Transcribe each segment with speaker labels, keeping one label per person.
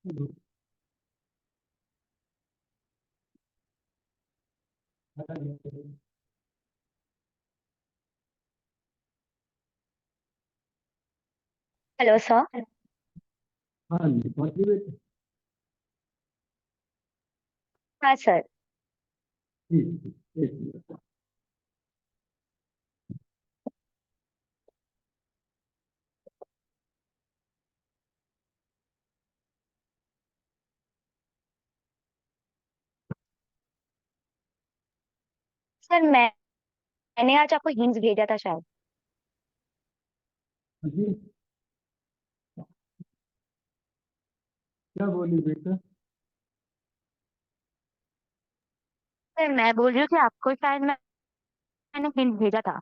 Speaker 1: Hello sir.
Speaker 2: हाँ जी, पहुंच गई बेटे।
Speaker 1: हाँ सर।
Speaker 2: ठीक ठीक, एक मिनट।
Speaker 1: सर मैंने आज आपको हिंट्स भेजा था शायद।
Speaker 2: हाँ जी, क्या बोली बेटा?
Speaker 1: सर मैं बोल रही हूँ कि आपको शायद मैंने हिंट भेजा था।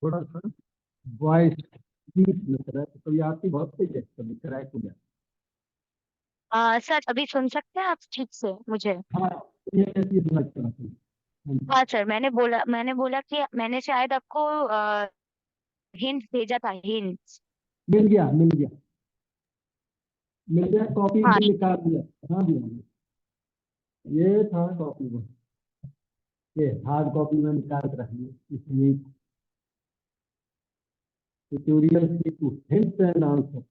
Speaker 2: थोड़ा सा वॉइस स्पीड में करा तो कभी आपकी बहुत तेज है, कभी क्रैक हो जाए।
Speaker 1: सर अभी सुन सकते हैं आप ठीक से मुझे?
Speaker 2: हाँ, ये ऐसी बात करा थी। हाँ जी,
Speaker 1: हाँ सर, मैंने बोला कि मैंने शायद आपको हिंट भेजा था, हिंट।
Speaker 2: मिल गया मिल गया मिल गया, कॉपी
Speaker 1: हाँ।
Speaker 2: भी निकाल दिया। हाँ जी हाँ जी, ये था कॉपी में। ये हार्ड कॉपी में निकाल के रखिए, इसमें ट्यूटोरियल की हिंट्स एंड आंसर।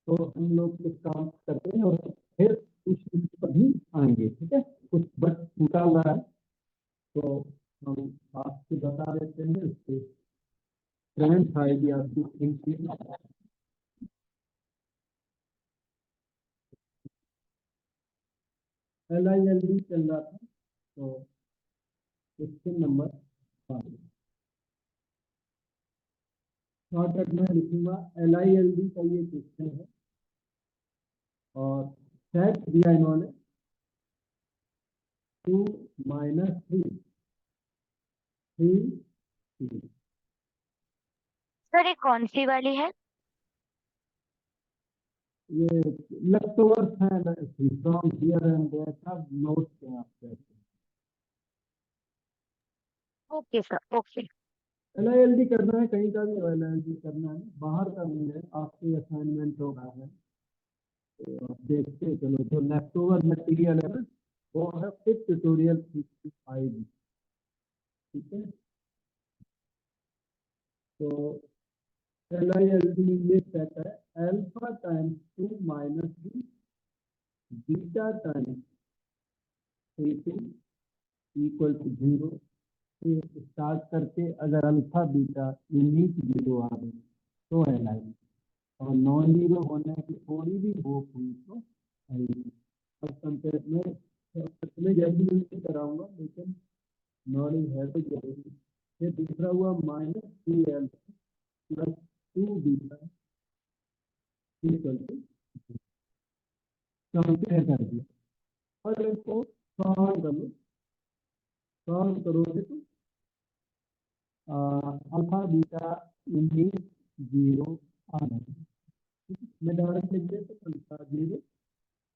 Speaker 2: तो हम लोग कुछ काम करते हैं और फिर उस चीज पर भी आएंगे, ठीक है। कुछ बस टूटा हुआ है तो हम आपसे बता देते हैं उसके फ्रेंड्स आएगी आपकी इनकी। LILD चल रहा था तो क्वेश्चन नंबर 5 शॉर्टकट में लिखूंगा। LILD का ये क्वेश्चन है और सेट दिया इन्होंने 2 - 3 3
Speaker 1: सर ये कौन सी वाली है?
Speaker 2: ये लेफ्ट ओवर्स हैं फ्रॉम हियर एंड देयर, सब नोट्स हैं आपके।
Speaker 1: Okay sir, okay.
Speaker 2: LILD करना है, कहीं का भी LILD करना है, बाहर का नहीं है। आपके असाइनमेंट हो रहा है तो आप देखते चलो, जो लेफ्ट ओवर मटेरियल है ना वो है फिर ट्यूटोरियल आएगी, ठीक है। तो LILD में ये सेट है alpha times 2 - b beta times 3 equal to 0 से स्टार्ट करके अगर अल्फा बीटा यूनिक 0 आ गए तो LILD, और नॉन जीरो होने की थोड़ी भी होप हुई तो LILD। अब कंपेयर में जल्दी जल्दी कराऊंगा लेकिन नॉलेज है तो जरूरी। फिर दूसरा हुआ -2l +2 beta equal to, compare कर दिया और इसको सॉल्व करोगे तो अल्फा बीटा इंडी 0 आ जाएगा। मैं डायरेक्ट लिख दे तो अल्फा 0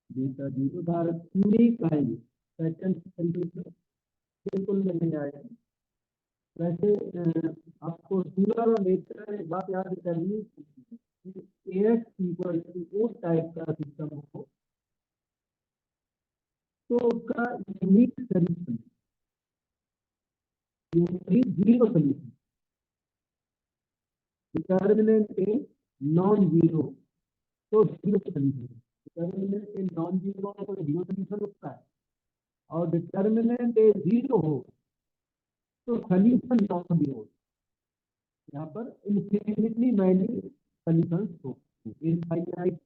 Speaker 2: बीटा 0 डायरेक्ट यूनिक आएंगे। सेकंड कंडीशन बिल्कुल नहीं आएगा। वैसे आपको रूलर और लेटर एक बात याद करनी, AX इक्वल टू उस टाइप का सिस्टम हो तो उसका unique solution, unique zero solution, determinant A non zero तो zero solution. Determinant A non zero में कोई जीरो सोल्यूशन होता है, और डिटर्मिनेंट ए जीरो हो तो सोल्यूशन नॉन जीरो। यहाँ पर इन्फिनिटली मैनी सोल्यूशन हो, infinite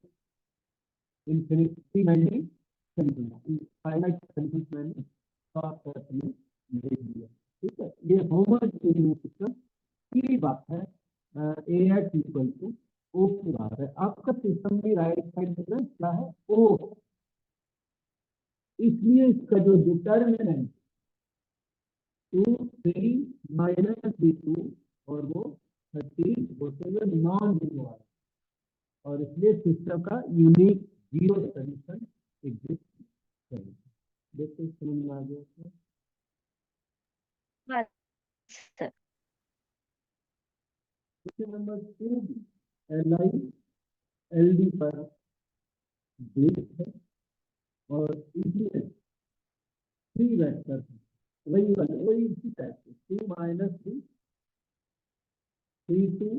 Speaker 2: infinity many solution, finite solution मैंने शॉर्ट कट में लिख दिया, ठीक है। ये होमोजेनियस सिस्टम की बात है। AX इक्वल टू ओ की बात है। आपका सिस्टम में राइट साइड में क्या है, ओ, इसलिए इसका जो डिटर्मिनेंट 2 3 -b2 और वो 30 होते हुए नॉन जीरो आए, और इसलिए सिस्टम का यूनिक जीरो सोल्यूशन एग्जिस्ट करेगा। देखो समझ में आ गया।
Speaker 1: बस sir.
Speaker 2: Question number 2 L I L D पर बेस्ड है और इसमें 3 वेक्टर वही इसी टाइप से 2 माइनस 3 3 2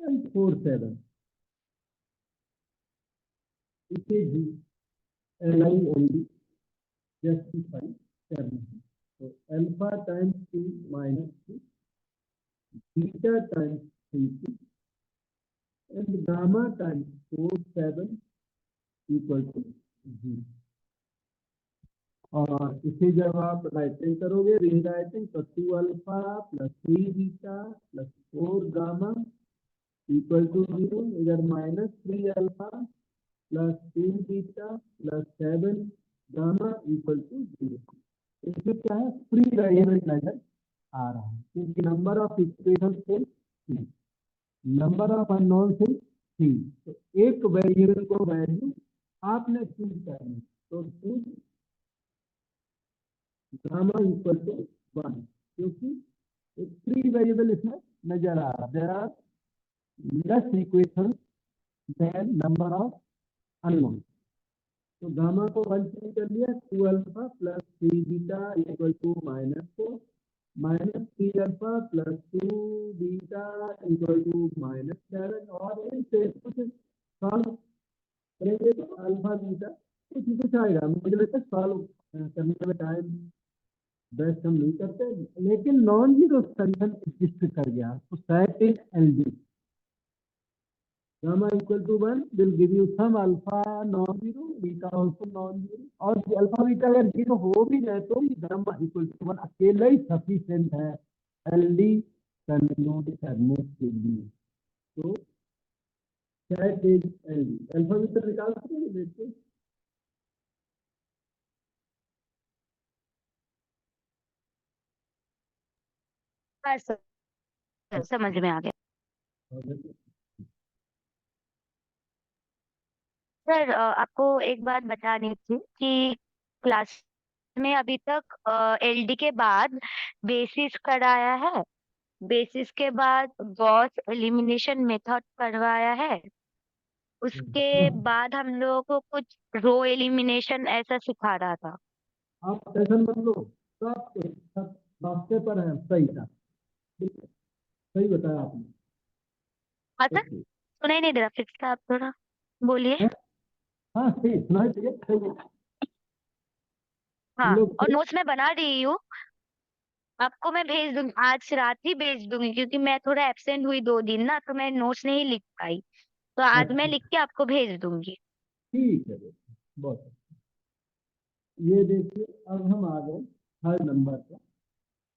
Speaker 2: एंड 4 7 इसे भी L I L D justify करना है। तो alpha times 2 minus 2 beta times 3 2 and gamma times 4 7 equal to 0। और इसे जब आप राइटिंग करोगे रीराइटिंग तो 2 alpha plus 3 beta plus 4 gamma equal to 0। इधर minus 3 alpha plus 2 beta plus 7 gamma equal to 0। इसमें क्या है फ्री वेरिएबल नजर आ रहा है क्योंकि नंबर ऑफ इक्वेशन से 3 नंबर ऑफ अननोन से 3। तो एक वेरिएबल को वैल्यू आपने चूज करनी तो चूज गामा इक्वल टू 1 क्योंकि एक फ्री वेरिएबल इसमें नजर आ रहा है। There are less equation than number of unknown. तो गामा को 1 चूज कर लिया 2 alpha plus 3 beta equal to -4 minus 3 alpha plus 2 beta equal to -7 और इनसे कुछ सॉल्व करेंगे तो अल्फा बीटा कुछ आएगा। मुझे लगता है सॉल्व करने में टाइम बेस्ट हम नहीं करते लेकिन नॉन जीरो कंडीशन एग्जिस्ट कर गया तो set in LD gamma equal to 1 will give you some alpha non-zero, beta also non-zero और अल्फा बीटा अगर जीरो हो भी जाए तो gamma equal to 1 अकेला ही सफिशिएंट है एलडी कंक्लूड करने के लिए। तो set is LD alpha beta निकाल सकते हैं देखते
Speaker 1: हाँ सर, समझ में आ गया।
Speaker 2: हैं।
Speaker 1: सर आपको एक बात बतानी थी कि क्लास में अभी तक एलडी के बाद बेसिस कराया है, बेसिस के बाद गॉस एलिमिनेशन मेथड करवाया है, उसके बाद हम लोगों को कुछ रो एलिमिनेशन ऐसा सिखा रहा था।
Speaker 2: आप टेंशन मत लो सब रास्ते पर है सही था ठीक है सही बताया आपने।
Speaker 1: हाँ सर,
Speaker 2: ओके
Speaker 1: सुनाई नहीं दे रहा, फिर से आप थोड़ा बोलिए।
Speaker 2: हाँ सही सुनाई दिया सही है। हम
Speaker 1: हाँ,
Speaker 2: लोग
Speaker 1: और नोट्स मैं बना रही हूँ, आपको मैं भेज दूंगी, आज रात ही भेज दूंगी क्योंकि मैं थोड़ा एब्सेंट हुई 2 दिन ना, तो मैं नोट्स नहीं लिख पाई, तो आज मैं
Speaker 2: अच्छा
Speaker 1: लिख के आपको भेज दूंगी।
Speaker 2: ठीक है बहुत अच्छा। ये देखिए अब हम आ गए थर्ड नंबर पर।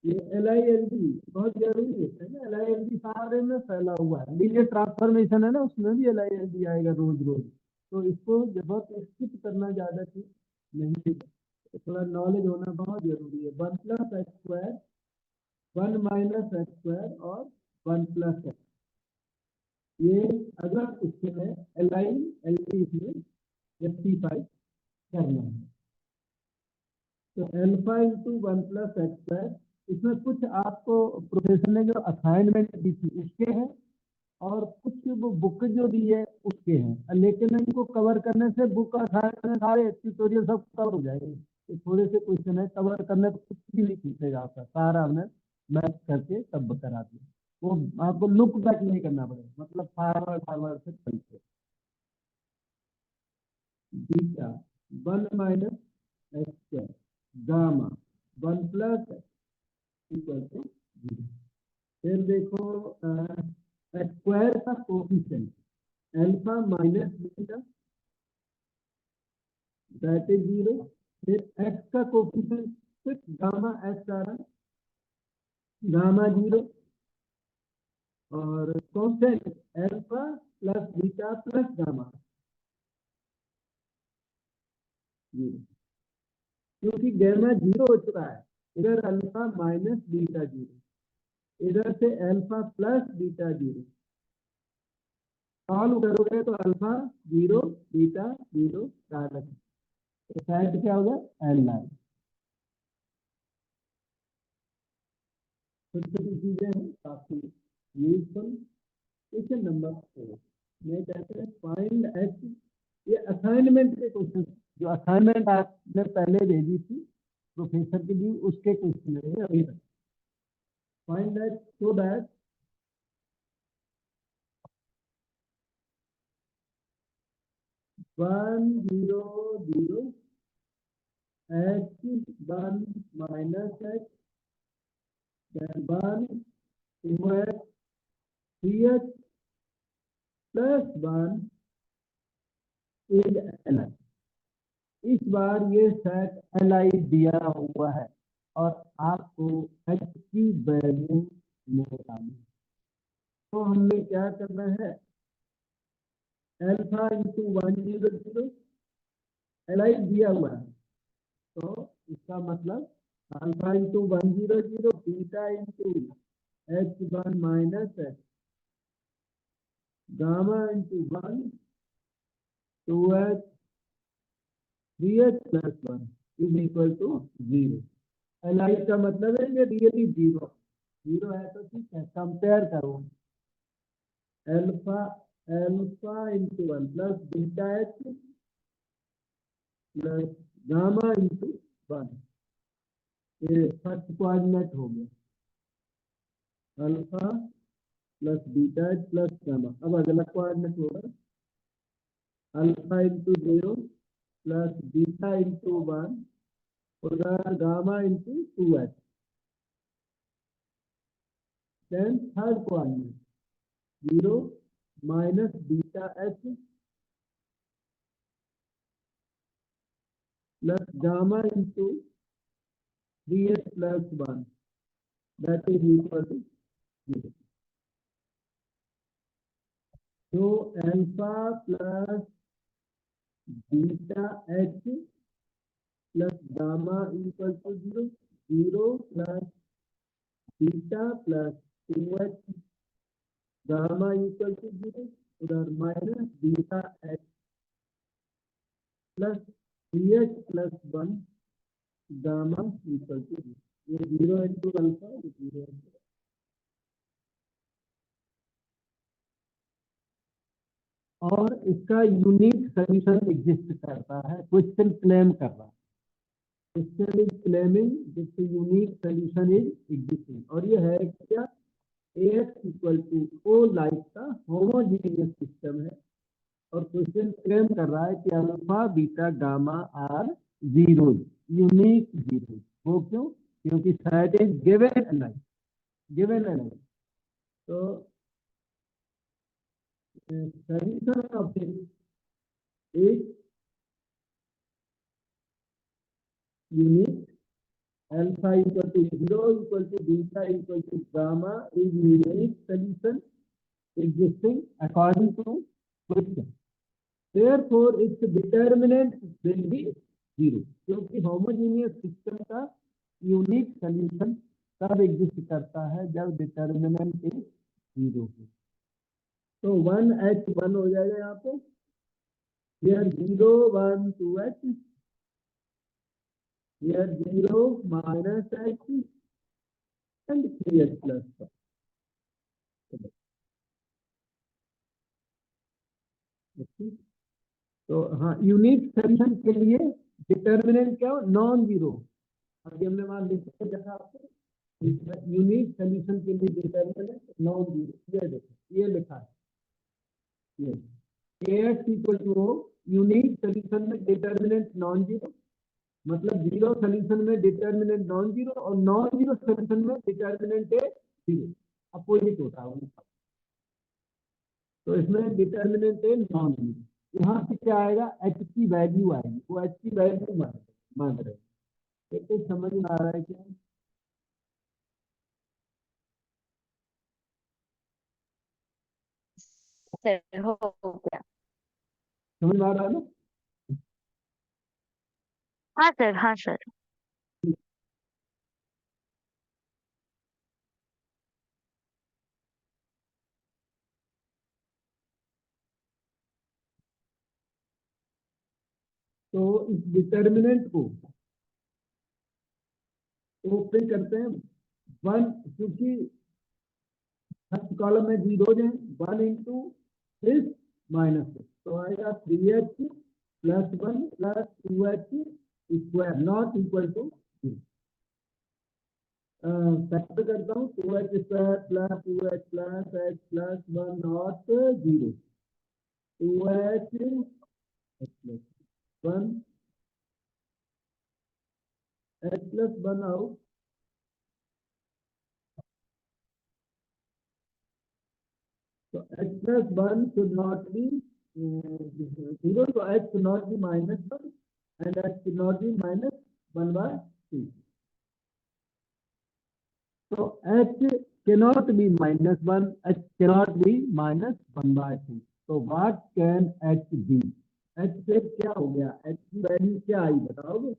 Speaker 2: ये एल आई एल डी बहुत जरूरी है ना एल आई एल डी सारे में फैला हुआ है लीनियर ट्रांसफॉर्मेशन है ना उसमें भी एल आई एल डी आएगा रोज रोज। तो इसको बहुत स्किप करना ज्यादा ठीक नहीं है। थोड़ा नॉलेज होना बहुत जरूरी है 1 plus x square 1 minus X square और 1 प्लस एक्स ये अगर क्वेश्चन है एल आई एल डी इसमें रेक्टिफाई करना है। तो alpha into 1 plus x square इसमें कुछ आपको प्रोफेसर ने जो असाइनमेंट दी थी उसके हैं और कुछ वो बुक जो दी है उसके हैं लेकिन इनको कवर करने से बुक असाइनमेंट सारे ट्यूटोरियल सब कवर हो जाएंगे। तो थोड़े से क्वेश्चन है कवर करने तो कुछ भी नहीं पूछेगा आपका सारा हमने मैथ करके सब करा दिया। वो आपको लुक बैक नहीं करना पड़ेगा मतलब फॉरवर्ड फॉरवर्ड से चलते beta 1 minus X square gamma 1 plus equal to 0। फिर देखो स्क्वायर का coefficient alpha minus beta that is 0। फिर एक्स का कोफिशिएंट सिर्फ गामा एक्स आ रहा है गामा 0 और constant alpha plus beta plus gamma 0 क्योंकि गामा 0 हो चुका है। इधर अल्फा माइनस बीटा 0 इधर से अल्फा प्लस बीटा 0 सॉल्व करोगे तो अल्फा 0 बीटा 0 डायरेक्ट तो साइड क्या होगा एल आई। छोटी छोटी चीजें हैं, काफी यूजफुल। क्वेश्चन नंबर 4 में कहते हैं फाइंड एच। ये असाइनमेंट के क्वेश्चन, जो असाइनमेंट आपने पहले भेजी थी प्रोफेसर के लिए, उसके क्वेश्चन है अभी तक। Find H so that 1 0 0 h1 minus h then 1 2h 3h plus 1 is li। इस बार ये सेट li दिया हुआ है और आपको h की वैल्यू निकालनी है। तो हमने क्या करना है, अल्फा इंटू 1 0 0 li दिया हुआ है, तो इसका मतलब alpha into 1 0 0 beta into h1 minus h gamma into 1 2h 3h plus 1 is equal to 0। li का मतलब है ये रियली जीरो, जीरो है तो ठीक है, कंपेयर करो alpha alpha into 1 plus beta H plus gamma into 1, ये फर्स्ट कोऑर्डिनेट हो गया alpha plus beta H plus gamma. अब अगला कोऑर्डिनेट होगा alpha into 0 plus beta into 1 और gamma into 2h। Then third coordinate 0 minus beta H plus gamma into 3h plus 1 that is equal to 0। तो alpha plus beta H plus gamma equal to 0, 0 plus beta plus 2h gamma equal to 0 उधर minus beta H plus 3h plus 1 gamma equal to 0। ये 0 into alpha, ये 0 into, और इसका unique solution exist करता है, question claim कर रहा है। Question is claiming this unique solution is existing, और ये है क्या, AX equal to O like का होमोजीनियस सिस्टम है। और क्वेश्चन क्लेम कर रहा है कि alpha beta gamma are zero, unique zero. वो क्यों, क्योंकि set is given align, given align. तो solution of this is unique, alpha equal to 0 equal to beta equal to gamma is unique solution existing according to question। Therefore its determinant will be 0, क्योंकि homogeneous system का unique solution तब exist करता है जब determinant is 0 हो। तो 1h1 हो जाएगा यहाँ पे, here 0 1 2h, here 0 minus h and 3h plus 1। तो हाँ, यूनिक सोल्यूशन के लिए डिटर्मिनेंट क्या हो, नॉन जीरो। अभी हमने वहां लिखा जैसा आपको, यूनिक सोल्यूशन के लिए डिटर्मिनेंट नॉन जीरो, ये देखो ये लिखा है, ये AX equal to unique solution में डिटर्मिनेंट नॉन जीरो, मतलब जीरो सोल्यूशन में डिटर्मिनेंट नॉन जीरो और नॉन जीरो सोल्यूशन में डिटर्मिनेंट है जीरो, अपोजिट होता है उनका। तो इसमें डिटर्मिनेंट है नॉन जीरो। यहाँ से क्या आएगा, एच की वैल्यू आएगी, वो एच की वैल्यू मान रहे हैं। ये तो समझ में आ रहा है क्या,
Speaker 1: सर हो गया।
Speaker 2: समझ में आ रहा है ना।
Speaker 1: हाँ सर, हाँ सर।
Speaker 2: तो इस डिटर्मिनेंट को ओपन करते हैं, 1 क्योंकि फर्स्ट कॉलम में जीरोज हैं, 1 इंटू 6 माइनस 6 तो आएगा 3h plus 1 plus 2h square not equal to 0। Factor करता हूँ 2h square plus 2h plus h plus 1 not 0 2h plus 1 h plus 1 out so h plus 1 should not be 0 so h should not be minus 1 and h should not be minus 1 by 2 so h cannot be minus 1 h cannot be minus 1 by 2 so what can h be h से क्या हो गया h की value क्या आई बताओगे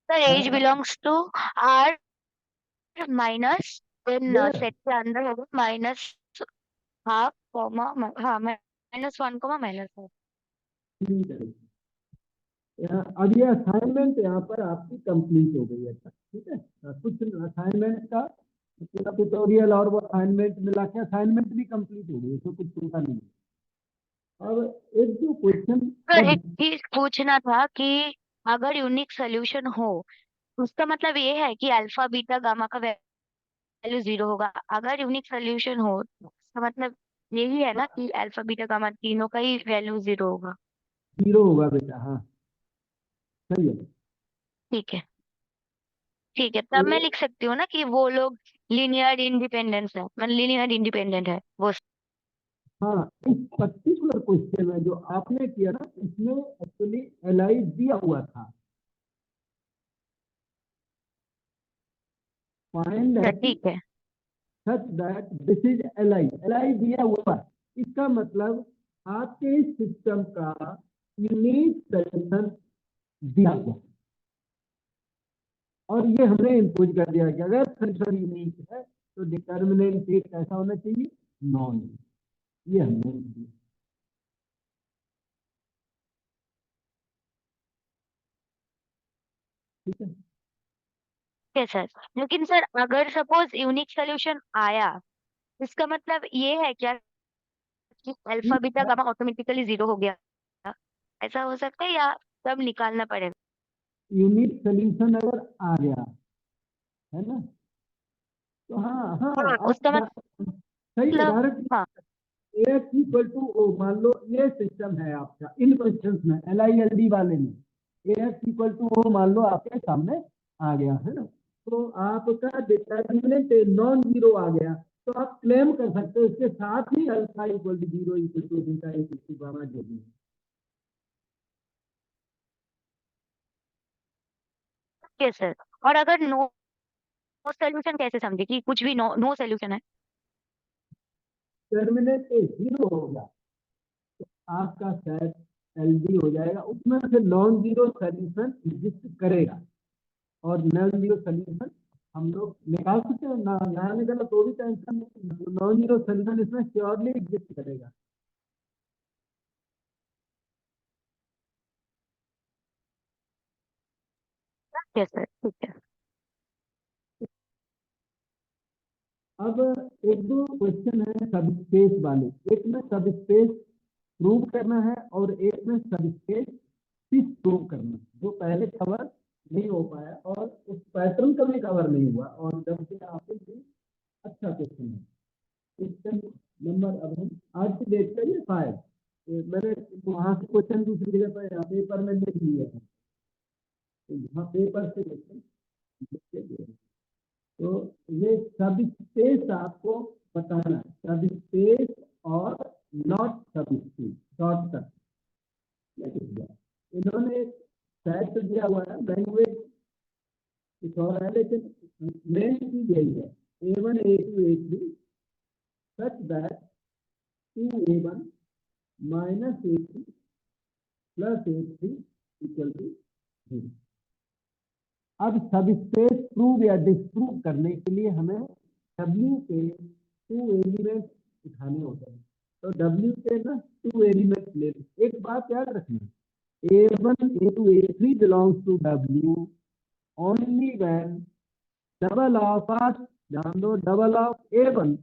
Speaker 1: sir H belongs to R minus then
Speaker 2: yes
Speaker 1: set के अंदर होगा माइनस हाफ कॉमा हाँ -1 कॉमा -1।
Speaker 2: ठीक है अब ये असाइनमेंट यहाँ पर आपकी कंप्लीट हो गई है ठीक है कुछ असाइनमेंट का पूरा ट्यूटोरियल और वो असाइनमेंट मिला के असाइनमेंट भी कंप्लीट हो गई उसमें कुछ चिंता नहीं है अब एक जो क्वेश्चन
Speaker 1: सर एक चीज पूछना था कि अगर यूनिक सोल्यूशन हो उसका मतलब ये है कि अल्फा बीटा गामा का वैल्यू 0 होगा। अगर यूनिक सोल्यूशन हो उसका मतलब यही है ना कि अल्फा बीटा गामा तीनों का ही वैल्यू 0 होगा।
Speaker 2: जीरो होगा बेटा हाँ सही है
Speaker 1: ठीक है ठीक है, तब मैं
Speaker 2: तो
Speaker 1: लिख सकती हूँ ना कि वो लोग लीनियर इंडिपेंडेंस है, मतलब लीनियर इंडिपेंडेंट है वो।
Speaker 2: हाँ इस पर्टिकुलर क्वेश्चन में जो आपने किया ना इसमें एक्चुअली एलआई दिया हुआ था फाइंड
Speaker 1: ठीक है
Speaker 2: such that this is LI दिया हुआ है इसका मतलब आपके सिस्टम का यूनिक सोल्यूशन दिया गया और ये हमने इम्पोज कर दिया कि अगर सोल्यूशन यूनिक है तो डिटर्मिनेंट एक कैसा होना चाहिए नॉन ये हमने दिया ठीक है
Speaker 1: ठीक है सर। लेकिन सर अगर सपोज यूनिक सोल्यूशन आया इसका मतलब ये है क्या कि अल्फा बीटा गामा ऑटोमेटिकली 0 हो गया, ऐसा हो सकता है या सब निकालना पड़ेगा?
Speaker 2: यूनिक सोल्यूशन अगर आ गया है ना तो हाँ हाँ
Speaker 1: हाँ
Speaker 2: आप
Speaker 1: उसका
Speaker 2: सही है
Speaker 1: मतलब
Speaker 2: डायरेक्ट
Speaker 1: हाँ
Speaker 2: एक्स इक्वल टू ओ मान लो ये सिस्टम है आपका इन क्वेश्चंस में एल आई एल डी वाले में एक्स इक्वल टू ओ मान लो आपके सामने आ गया है ना तो आपका डिटर्मिनेंट नॉन जीरो आ गया तो आप क्लेम कर सकते हो इसके साथ ही alpha equal to zero equal to beta equal to gamma जो भी है।
Speaker 1: Okay sir. और अगर नो सोल्यूशन कैसे समझे कि कुछ भी नो नो सोल्यूशन है?
Speaker 2: डिटर्मिनेंट जीरो होगा आपका सेट एल डी हो जाएगा उसमें से नॉन जीरो सोल्यूशन एग्जिस्ट करेगा और नॉन जीरो सोल्यूशन हम लोग निकाल सकते हैं ना ना निकाला तो भी टेंशन नहीं नॉन जीरो सोल्यूशन इसमें श्योरली एग्जिस्ट करेगा
Speaker 1: ठीक है सर ठीक है।
Speaker 2: अब एक दो क्वेश्चन है सब स्पेस वाले एक में सब स्पेस प्रूव करना है और एक में सब स्पेस फिक्स प्रूव करना है जो पहले कवर नहीं हो पाया और उस पैटर्न का भी कवर नहीं हुआ और जब से आपके लिए अच्छा क्वेश्चन है क्वेश्चन नंबर अब हम आज की डेट का ये 5 मैंने वहां से क्वेश्चन दूसरी जगह पर यहाँ पेपर में लिख लिया है तो यहाँ पेपर से क्वेश्चन लिख के दे रहे हैं। तो ये सब स्पेस आपको बताना है सब स्पेस और नॉट सब स्पेस शॉर्टकट इन्होंने एक सेट तो दिया हुआ है लैंग्वेज कुछ और है लेकिन मेन चीज यही है A1 A2 A3 such that 2A1 minus A2 plus A3 equal to 0 अब सब स्पेस प्रूव या डिस्प्रूव करने के लिए हमें W के 2 एलिमेंट उठाने होते हैं तो W के ना 2 एलिमेंट ले एक बात याद रखना A1, A2, A3 belongs to W only when double of us, ध्यान दो, double of A1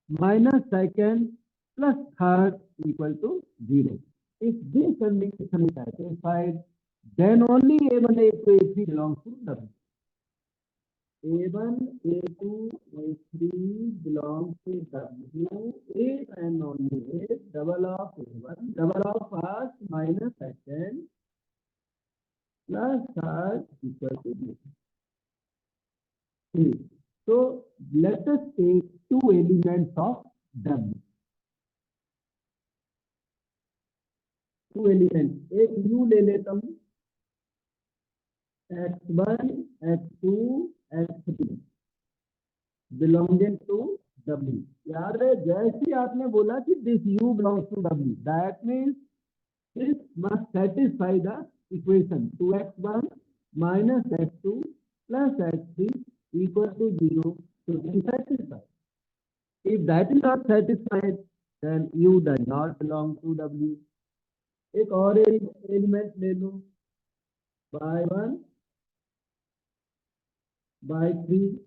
Speaker 2: minus second plus third equal to 0. If this condition is satisfied, then only A1, A2, A3 belongs to W. A1, A2, A3 belongs to W if and only if double of A1, double of first minus second plus third equal to 0. So let us take two elements of W. Two elements, एक U ले लेता हूँ, x1, x2, x3 belonging to W. याद है, जैसे ही आपने बोला कि this U belongs to W, that means this must satisfy the equation 2x1 minus x2 plus x3 equal to 0 to be satisfied. If that is not satisfied, then U does not belong to W. एक और element ले लो, by 1 by 3,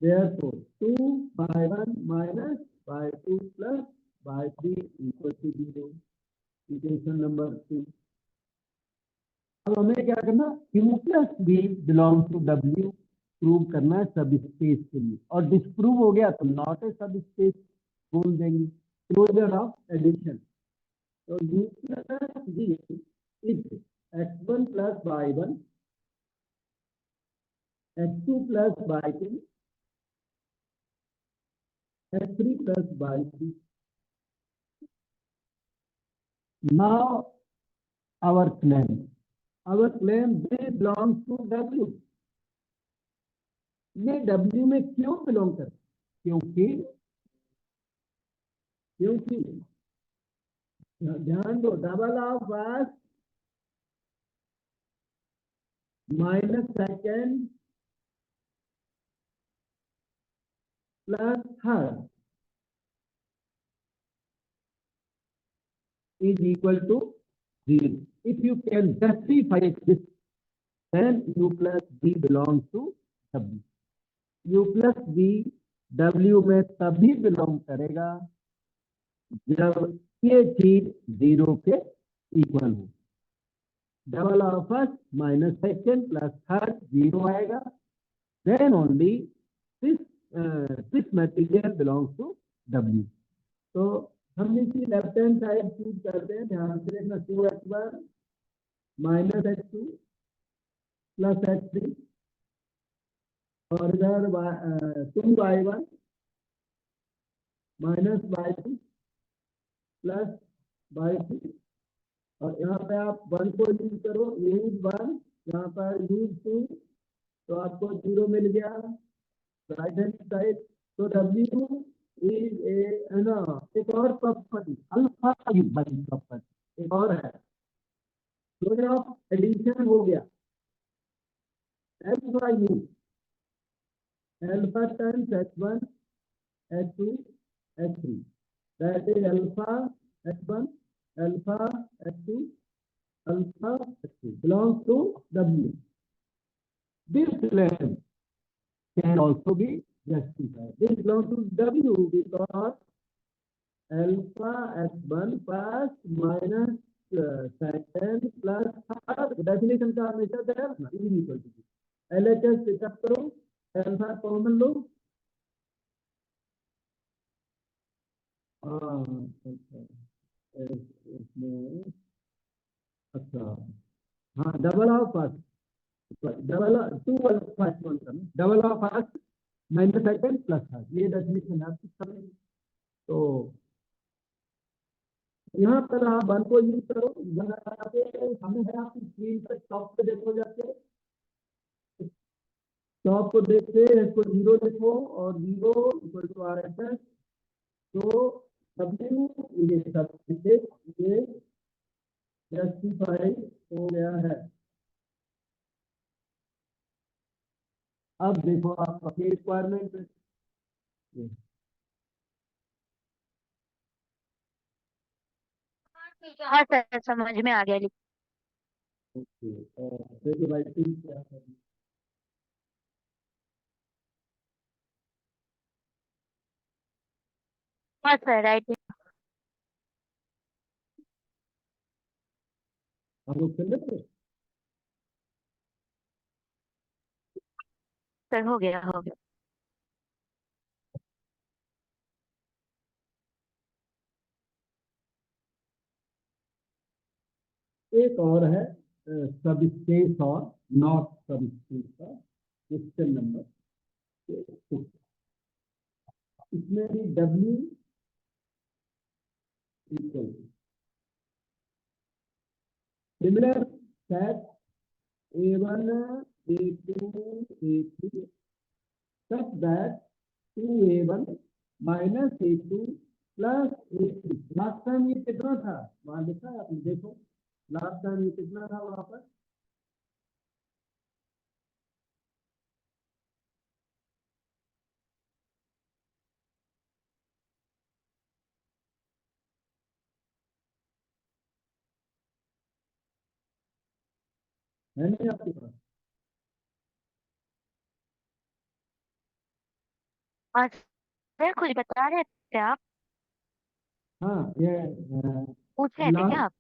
Speaker 2: therefore 2 by 1 minus by 2 plus by 3 equal to 0. Equation number 2. अब हमें क्या करना, Q plus B belongs to W prove करना है सब स्पेस के लिए, और डिस्प्रूव हो गया तो नॉट ए सब स्पेस बोल देंगे. Closure of addition. तो U plus B is x1 plus y1, x2 plus y2, x3 plus y3. Now our claim they belongs to W. ये W में क्यों बिलोंग करते? क्योंकि ध्यान दो, double of first minus second plus third is equal to 0. If you can justify this, then U plus B belongs to W. U plus B W में तभी belong करेगा जब ये चीज 0 के इक्वल हो. Double of first minus second plus third 0 आएगा, then only this material belongs to W. तो हम इसी लेफ्ट हैंड साइड चूज करते हैं, ध्यान से देखना, 2x1 minus x2 plus x3 और इधर 2y1 minus y2 plus y3, और यहाँ पे आप 1 को यूज करो, यूज 1, यहाँ पर यूज 2, तो आपको 0 मिल गया राइट हैंड साइड. तो W is a ना एक और प्रॉपर्टी, अल्फा प्रॉपर्टी एक और है, क्लोजर ऑफ एडिशन हो गया. Alpha u, alpha times h1 h2 h3, that is alpha h1 alpha h2 alpha h3 belongs to W. This claim can also be justified. This belongs to W because alpha h1 first minus second plus third. Definition का हमेशा ध्यान रखना, is equal to. LHS pick up करो, alpha common लो. अच्छा हाँ, double of first double 2 first one करना, double of first minus second plus third, ये डेफिनेशन है आपकी. तो यहाँ पर आप 1 को यूज करो, हमें है आपकी स्क्रीन पर टॉप पे देखो, जाके टॉप को देख के इसको 0 लिखो और 0 इक्वल टू RHS. तो W ये सब ये जस्टिफाई हो गया है. अब देखो आपका रिक्वायरमेंट
Speaker 1: हाँ सर, समझ में आ गया।
Speaker 2: ओके, फिर राइटिंग क्या है?
Speaker 1: हाँ सर, राइट।
Speaker 2: हम लोग चल रहे थे।
Speaker 1: सर, हो गया हो गया।
Speaker 2: एक और है सब स्पेस और नॉट सब स्पेस का क्वेश्चन नंबर 6। इसमें भी W equal similar set A1 A2 A3 such that 2A1 minus A2 plus A3। Last time ये कितना था वहां लिखा है आपने, देखो लास्ट टाइम ये कितना था वहां पर। है नहीं आपके पास?
Speaker 1: हाँ सर, कुछ बता रहे थे आप?
Speaker 2: हाँ, ये
Speaker 1: पूछ रहे थे क्या
Speaker 2: लास्ट
Speaker 1: आप?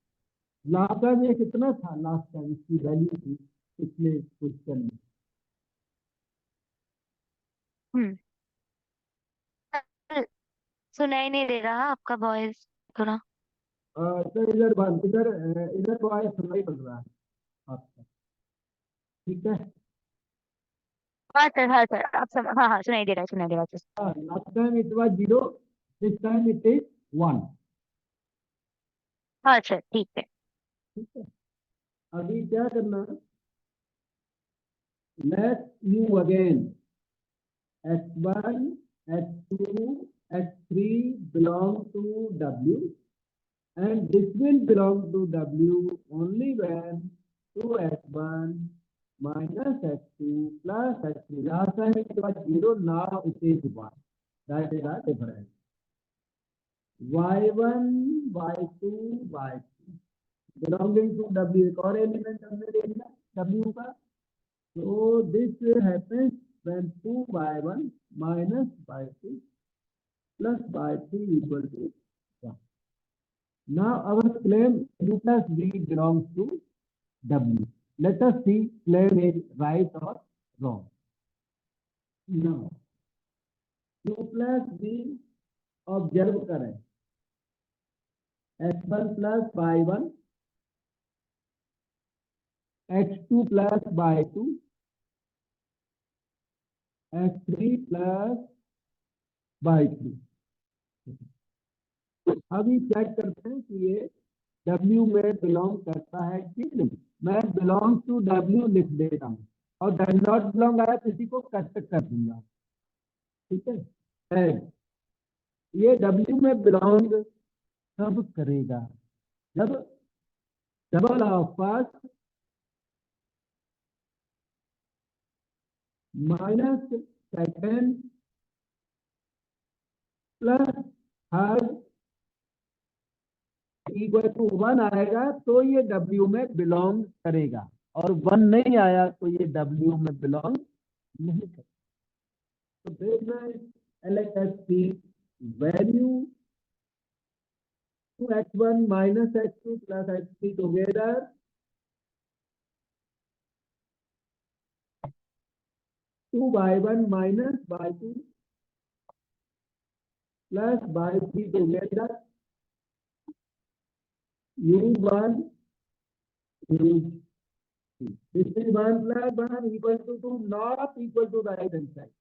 Speaker 2: लास्ट टाइम ये कितना था, लास्ट टाइम इसकी वैल्यू थी पिछले क्वेश्चन में।
Speaker 1: हम्म। सर, सुनाई नहीं दे रहा आपका वॉइस थोड़ा।
Speaker 2: सर इधर बंद, इधर तो आए सुनाई पड़ रहा है आपका। ठीक है।
Speaker 1: हाँ सर, आप हाँ हाँ, सुनाई दे रहा है, सुनाई दे रहा है sir.
Speaker 2: Last time it was 0, this time it is 1।
Speaker 1: हाँ सर, ठीक है।
Speaker 2: ठीक है। अभी क्या करना है, let you again x1 x2 x3 belong to W, and this will belong to W only when 2x1 minus x2 plus x3। Last time it was 0, now it is 1। That is the difference। y1 y2 y3 belonging to W। एक और element हमने देखना W का। So this happens when 2 by 1 minus by 2 plus by 3 equal to 1। Now our claim U plus V belongs to W। Let us see claim is right or wrong। Now U plus V observe करें, x1 plus y1 x2 plus y2 x3 plus y3। अभी check करते हैं कि ये W में belong करता है कि नहीं। मैं बिलोंग टू W लिख देता हूँ, और डज नॉट बिलोंग आया तो इसी को कट कर दूंगा। ठीक है। ये W में बिलोंग कब करेगा, जब double of first minus second plus third equal to 1 आएगा तो ये W में बिलोंग करेगा, और 1 नहीं आया तो ये W में बिलोंग नहीं करेगा। तो देखना है LHS value 2x1 minus x2 plus x3 together 2y1 minus y2 plus y3 together u1 u2। This is 1 plus 1 equal to 2, not equal to the right hand side,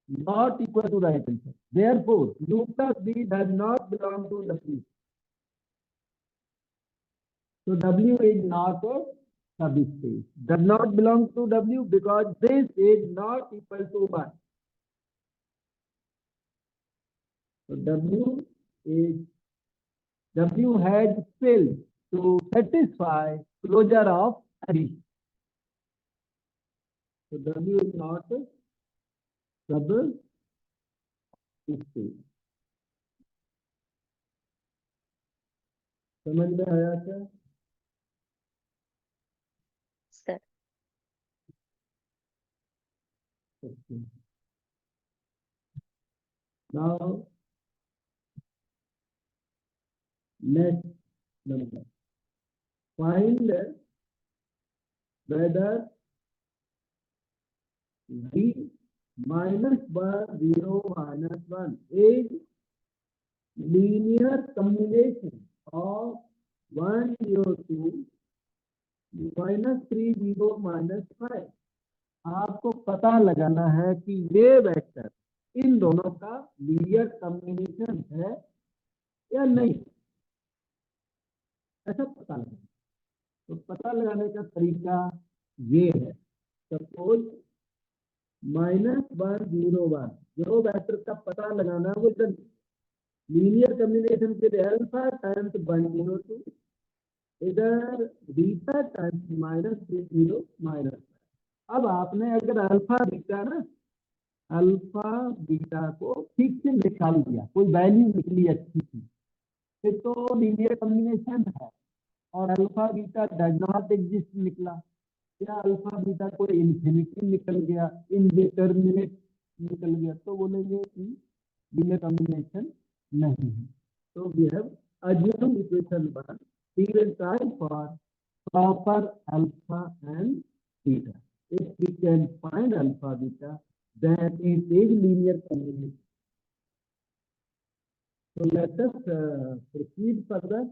Speaker 2: not equal to the right hand side। Therefore u plus v does not belong to W। So W is not a subspace, does not belong to W because this is not equal to 1। So W has failed to satisfy closure of addition। So W is not a subspace। समझ में आया क्या?
Speaker 1: Sir
Speaker 2: now next number, find whether v minus 1 0 minus 1 is linear combination of 1 0 2 minus 3 0 minus 5। आपको पता लगाना है कि ये वेक्टर इन दोनों का लीनियर कॉम्बिनेशन है या नहीं, ऐसा पता लगाना। तो पता लगाने का तरीका ये है, सपोज -1 0 1 जो वेक्टर का पता लगाना है वो लीनियर कॉम्बिनेशन के लिए अल्फा टाइम्स 1 0 2 इधर बीटा टाइम्स -3 0 माइनस। अब आपने अगर अल्फा बीटा ना, अल्फा बीटा को ठीक से निकाल दिया, कोई वैल्यू निकली अच्छी सी, फिर तो लीनियर कॉम्बिनेशन है। और alpha beta does not exist निकला, या अल्फा बीटा कोई इन्फिनिटी निकल गया, इनडिटरमिनेट निकल गया, तो बोलेंगे कि लीनियर कॉम्बिनेशन नहीं है। तो we have assumed equation 1 given time for proper alpha and beta. If we can find alpha beta, then it is linear combination. So let us proceed further.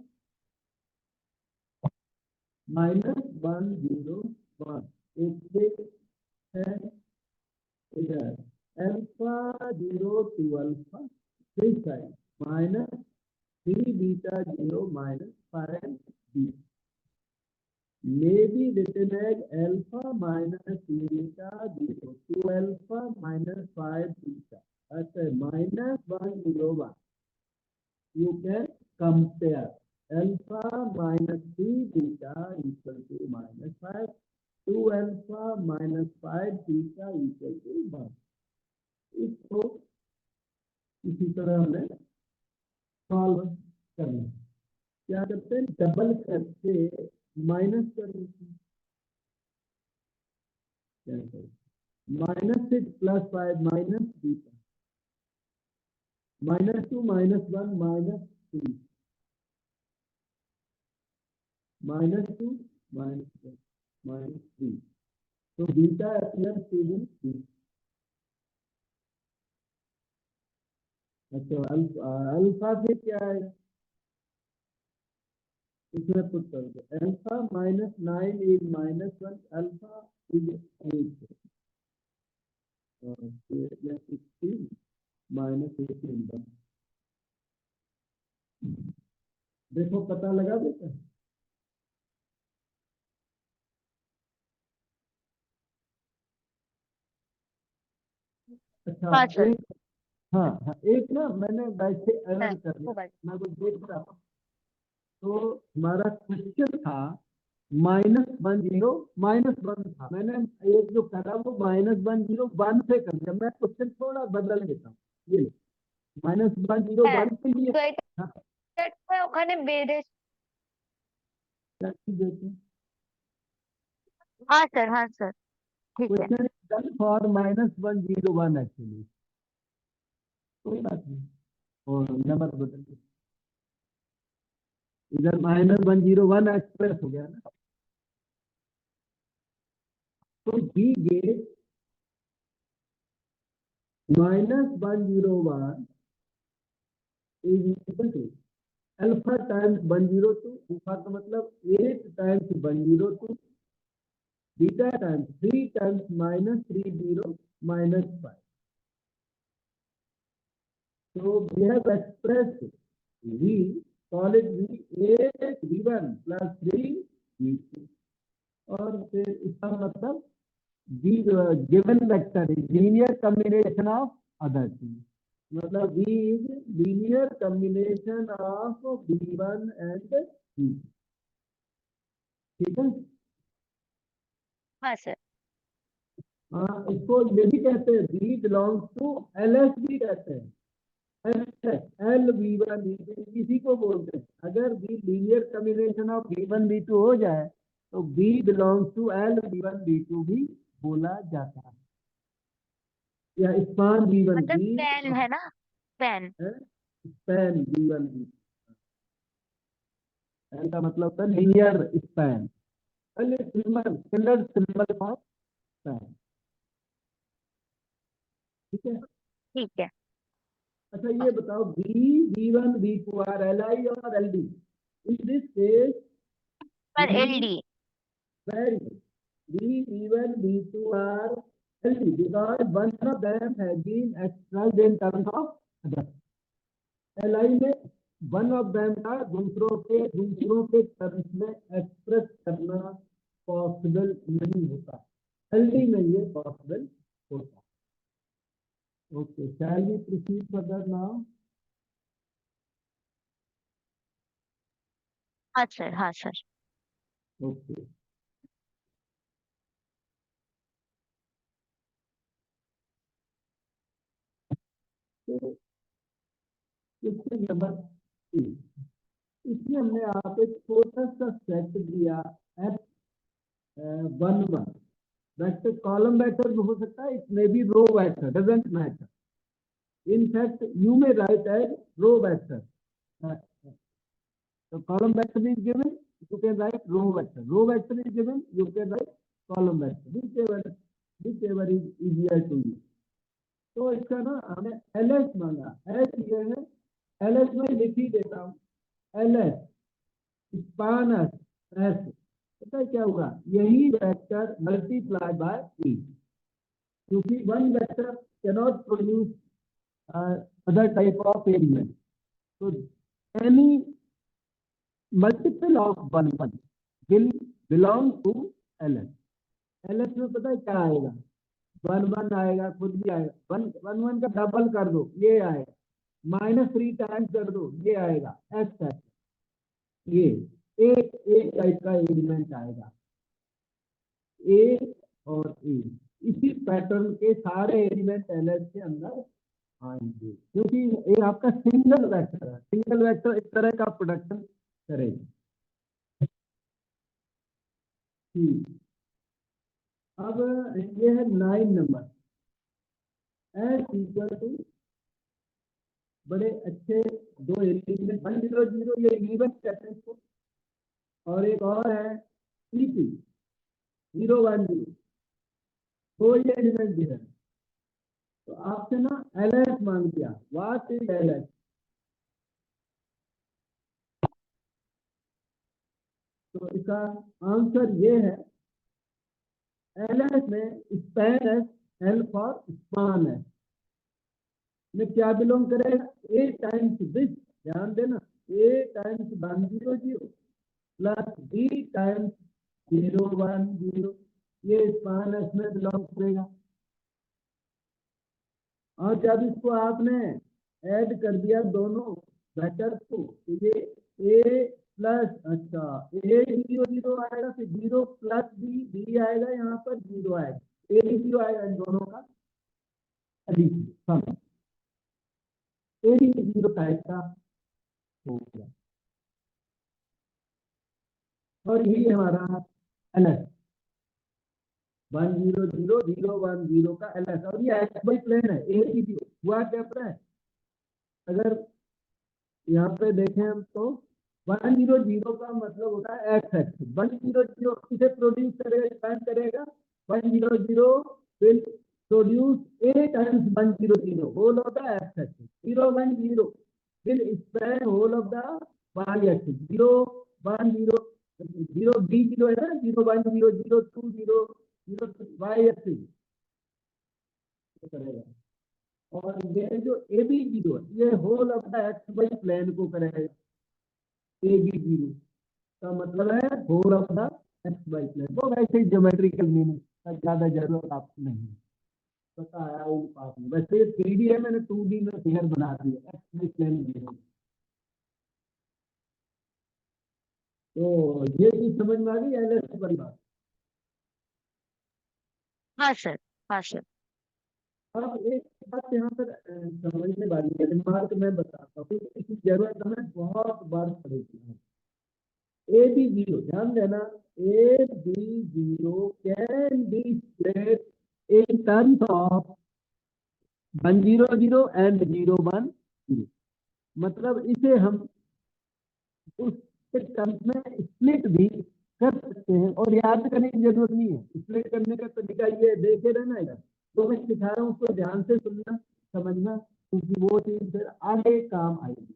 Speaker 2: -1 0 1 एक है इधर alpha 0 to alpha 3 side -3 beta 0 -5 beta may be written as alpha minus beta 0 to alpha minus 5 beta. At -1 0 1 you can compare alpha minus 3 beta equal to -5 to alpha minus 5 beta equal to 1। इसको इसी तरह हमें solve करना, क्या करते हैं, double करके minus कर देते हैं। क्या -6 + 5 माइनस बीटा -2 -1 -3 -2 -3 तो बीटा अपीयर्स टू बी 3। अच्छा अल्फा से क्या है, इसमें पुट कर दो अल्फा -9 इज -1 अल्फा इज 8 और 16 -18 देखो पता लगा बेटा। अच्छा
Speaker 1: हाँ सर।
Speaker 2: एक, हाँ हाँ एक ना मैंने वैसे एरर
Speaker 1: सर
Speaker 2: कर दिया,
Speaker 1: मोबाइल
Speaker 2: मैं कुछ देख रहा हूँ। तो हमारा क्वेश्चन था -1 0 -1 था, मैंने एक जो करा वो -1 0 1 से कर दिया। मैं क्वेश्चन थोड़ा बदल देता हूँ, ये -1 0
Speaker 1: হ্যাঁ
Speaker 2: 1 के लिए।
Speaker 1: তো এটা ওখানে বেড়ে।
Speaker 2: हाँ क्वेश्चन
Speaker 1: हाँ सर ठीक है।
Speaker 2: इज डन फॉर -1 0 1 एक्चुअली, कोई बात नहीं, और नंबर बदल दो, इधर -1 0 1 एक्सप्रेस हो गया ना। तो we get -1 0 1 is equal to alpha times 1 0 2, alpha का मतलब 8 times 1 0 2 beta times 3 times -3 0 -5। So we have expressed v, call it v 8 v1 plus 3 v2, और फिर इसका मतलब v given vector is linear combination of other things, मतलब v is linear combination of v1 and v। ठीक है,
Speaker 1: हाँ sir.
Speaker 2: इसको ये भी कहते हैं v बिलोंग्स टू एलएस भी कहते हैं। L V one V two इसी को बोलते हैं। अगर B linear combination of V one V two हो जाए तो B belongs to L V one V two भी बोला जाता है, या स्पान वी वन
Speaker 1: मतलब
Speaker 2: बी
Speaker 1: पेन है ना, pen.
Speaker 2: Span V one B. L का मतलब होता है linear span, symbol standard symbol for span. ठीक है।
Speaker 1: ठीक है।
Speaker 2: अच्छा ये बताओ, B V one V two are L I और L D in this case.
Speaker 1: पर
Speaker 2: B
Speaker 1: LD.
Speaker 2: very good. B, B1, B2 are healthy because one of them has been expressed in terms of other. LI में one of them का दूसरों के terms में express करना possible नहीं होता, healthy में ये पॉसिबल होता। Okay, shall we proceed further now?
Speaker 1: हाँ सर, हाँ सर।
Speaker 2: ओके, तो क्वेश्चन नंबर 3, इसमें हमने आप एक छोटा सा सेट दिया F one one vector, column vector हो सकता है, it may be row vector, doesn't matter. In fact, you may write as row vector. So column vector is given, you can write row vector. Row vector is given, you can write column vector. Whichever is easier to you. तो इसका ना हमें ls मांगा, S ये है, ls में लिख ही देता हूँ, ls स्पान एस, पता है क्या होगा, यही वेक्टर मल्टीप्लाई बाय ई, क्योंकि one vector cannot produce other type of element. So any multiple of one will belong to LS. LS में पता है क्या आएगा, वन वन आएगा, खुद भी आएगा, वन वन वन का डबल कर दो ये आएगा, -3 टाइम्स कर दो ये आएगा, एस एस, ये एक एक टाइप का एलिमेंट आएगा, ए और ए। इसी पैटर्न के सारे एलिमेंट एलएस के अंदर आएंगे, क्योंकि ये आपका सिंगल वेक्टर है, सिंगल वेक्टर इस तरह का प्रोडक्शन करेगा। ठीक, अब ये है 9 नंबर, एस इक्वल टू बड़े अच्छे दो एलिमेंट 100, ये इवन कहते हैं इसको, और एक और है सीपी 010, दो ये एलिमेंट दिया है। तो आपसे ना एलएस मांग दिया, व्हाट इज एलएस? तो इसका आंसर ये है, एलएस में span S, L for span S में क्या बिलोंग करेगा, ए टाइम्स दिस, ध्यान देना, ए टाइम्स 100 प्लस बी टाइम्स 010, ये स्पान एस में बिलोंग करेगा। और जब इसको आपने ऐड कर दिया दोनों वेक्टर को, तो ये ए प्लस, अच्छा ए 0 0 आएगा, फिर 0 प्लस बी, बी आएगा, यहाँ पर 0 आएगा, ए 0 आएगा, इन दोनों का एडिशन, ए 0 टाइप का हो गया। और यही हमारा एलएस 100 0 1 0 का एलएस, और ये एक्स वाई प्लेन है, ए 0 हुआ क्या पता है, अगर यहाँ पे देखें हम तो 100 का मतलब होता है एक्स एक्स, 100 इसे प्रोड्यूस करेगा, स्पैन करेगा, 100 will produce a times 100, whole of the X X, 010 will span whole of the Y X, 010 0 D 0 है ना, 010 020 0 वाई एक्स करेगा। और ये जो ए बी 0 ये whole of the X Y plane को करेगा, ए बी 0 का मतलब है whole of the X Y plane. वो वैसे ही ज्योमेट्रिकल मीनिंग का ज्यादा जरूरत आपको नहीं पता है उन पास में, वैसे 3D है, मैंने 2D में फिगर बना दिया, एक्स वाई प्लेन जीरो। तो ये चीज समझ में आ गई एलएस वाली बात।
Speaker 1: हाँ सर, हाँ सर।
Speaker 2: अब एक बात यहाँ पर समझने वाली है, रिमार्क मैं बताता हूँ, इसकी जरूरत हमें बहुत बार पड़ेगी। ए बी जीरो, ध्यान देना, A B zero can be split in terms of 100 and 01 मतलब इसे हम उसके टर्म्स में स्प्लिट भी कर सकते हैं, और याद करने की जरूरत नहीं है। स्प्लिट करने का तरीका ये देखे रहना है, तो मैं सिखा रहा हूँ, उसको ध्यान से सुनना समझना, क्योंकि वो चीज फिर आगे काम आएगी।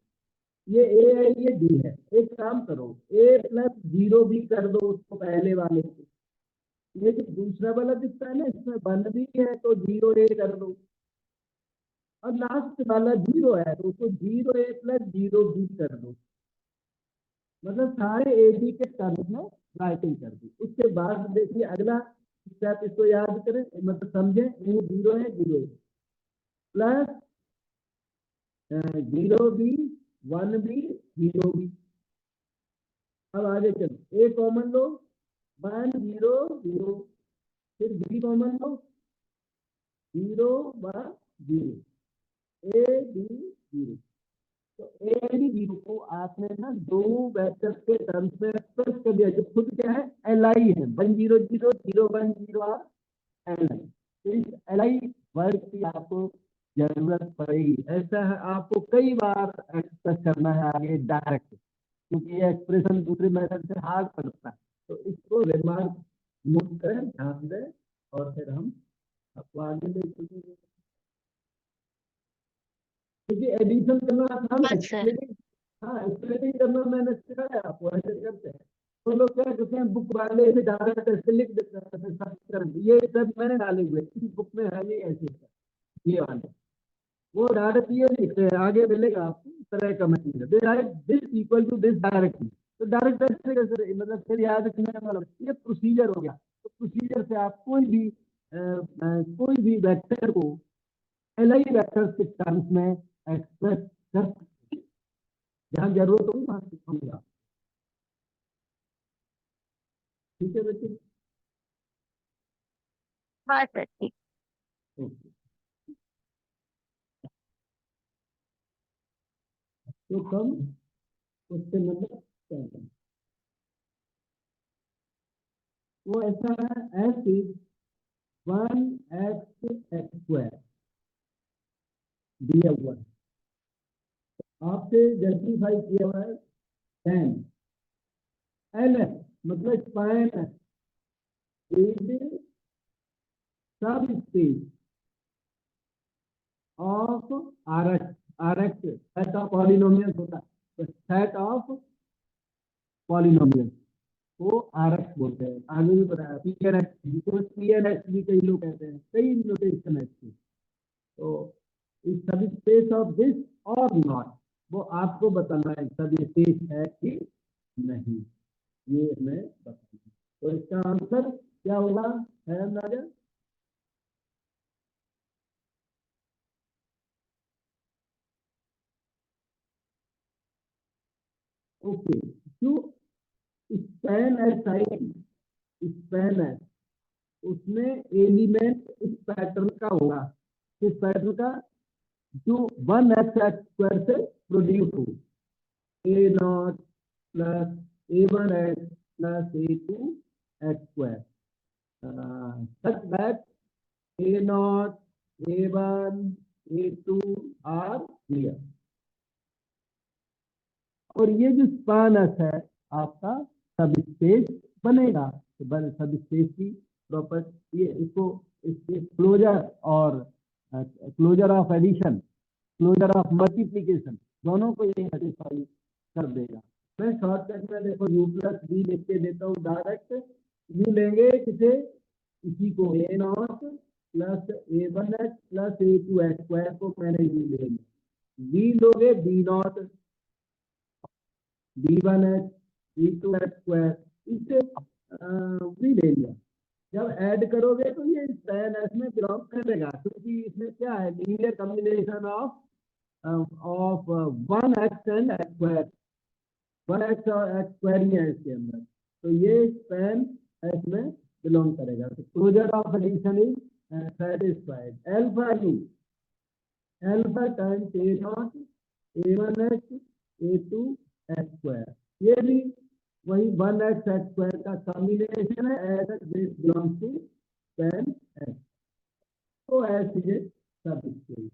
Speaker 2: ये ए है, ये डी है, एक काम करो, ए प्लस जीरो भी कर दो उसको पहले वाले को। ये जो दूसरा वाला दिखता है ना, इसमें वन भी है तो जीरो ए कर दो, और लास्ट वाला जीरो है तो उसको जीरो ए प्लस जीरो बी कर दो, मतलब सारे ए बी के टर्म्स में राइटिंग कर दी। उसके बाद देखिए अगला स्टेप, इसको याद करें, मतलब समझे, ए जीरो है, zero plus zero B, one B, zero B. अब आगे चलो, ए कॉमन लो, वन जीरो जीरो, फिर बी कॉमन लो, zero one zero, A B zero. तो ए बी जीरो को आपने ना दो वेक्टर के टर्म्स में एक्सप्रेस कर दिया, जो खुद क्या है, एल आई है, 100 0 1 0 एल आई। तो इस एल आई वर्ड की आपको जरूरत पड़ेगी। ऐसा है, आपको कई बार एक्सप्रेस करना है आगे डायरेक्ट, क्योंकि ये एक्सप्रेशन दूसरे मेथड से हार्ड पड़ता है। तो इसको रिमार्क नोट करें, ध्यान दें, और फिर हम आपको आगे ले चलेंगे। क्योंकि एडिशन करना आसान है,
Speaker 1: अच्छा।
Speaker 2: स्प्लिटिंग, हाँ स्प्लिटिंग करना मैंने सिखाया आपको, ऐसे करते हैं। तो लोग क्या करते हैं, बुक वाले से डायरेक्ट ऐसे लिख देते हैं, सब कर ये सब मैंने डाले हुए, किसी बुक में है नहीं ऐसे, ये वाले वो डायरेक्ट ये लिखते हैं, आगे मिलेगा आपको इस तरह का material, this equal to this directly. तो डायरेक्ट ऐसे कैसे, मतलब फिर याद रखने वाला ये प्रोसीजर हो गया। तो प्रोसीजर से आप कोई भी वेक्टर को एल आई वेक्टर के टर्म्स में एक्सप्रेस कर सकते हैं। जहां जरूरत होगी वहां सीखूंगा। ठीक है बच्चे,
Speaker 1: हाँ सर, ठीक।
Speaker 2: ओके। तो कम क्वेश्चन नंबर 7, वो ऐसा है, एस इज 1x(x)² दिया हुआ है, आपसे जस्टिफाई किया हुआ है 10 एल एस, मतलब स्पाइन इज सब space of R X. R X set of polynomials होता है, तो सेट ऑफ पॉलिनोमियल्स को आर एक्स बोलते हैं। आगे भी बताया पी एन एक्स, जिसको पी एन एक्स भी कई लोग कहते हैं, कई नोटेशन है इसकी। तो इस सब स्पेस ऑफ दिस और नॉट, वो आपको बताना है सब स्पेस है कि नहीं, ये हमें बताना है। तो इसका आंसर क्या होगा, है अंदाजा? ओके, जो स्पैन है साइन, स्पैन है, उसमें एलिमेंट इस पैटर्न का होगा, इस पैटर्न का, जो 1x(x)² से प्रोड्यूस हो, A naught plus A1x plus A2x², such that A0, A1, A2 are here। और ये जो स्पान एस है आपका सब स्पेस बनेगा, तो सब स्पेस की प्रॉपर्टी, ये इसको, इसके क्लोजर और closure of addition, closure of multiplication, दोनों को ये सेटिस्फाई कर देगा। मैं शॉर्टकट में देखो यू प्लस बी लिख के देता हूँ डायरेक्ट। यू लेंगे किसे, इसी को, ए naught plus A1x plus A2x² को मैंने यू ले लिया। बी लोगे बी नॉट, B1x B2x², इससे भी ले लिया। जब ऐड करोगे तो ये tan s में बिलोंग करेगा, क्योंकि इसमें क्या है, linear combination of 1x and x², 1x और x² ही है इसके अंदर, तो ये tan s में बिलोंग करेगा। तो closure of addition is satisfied. Alpha U, alpha times A not A1x A2 X square, ये भी वही 1x एक्स स्क्वायर का कॉम्बिनेशन है as this belongs to span X. तो ऐसे ये सब scale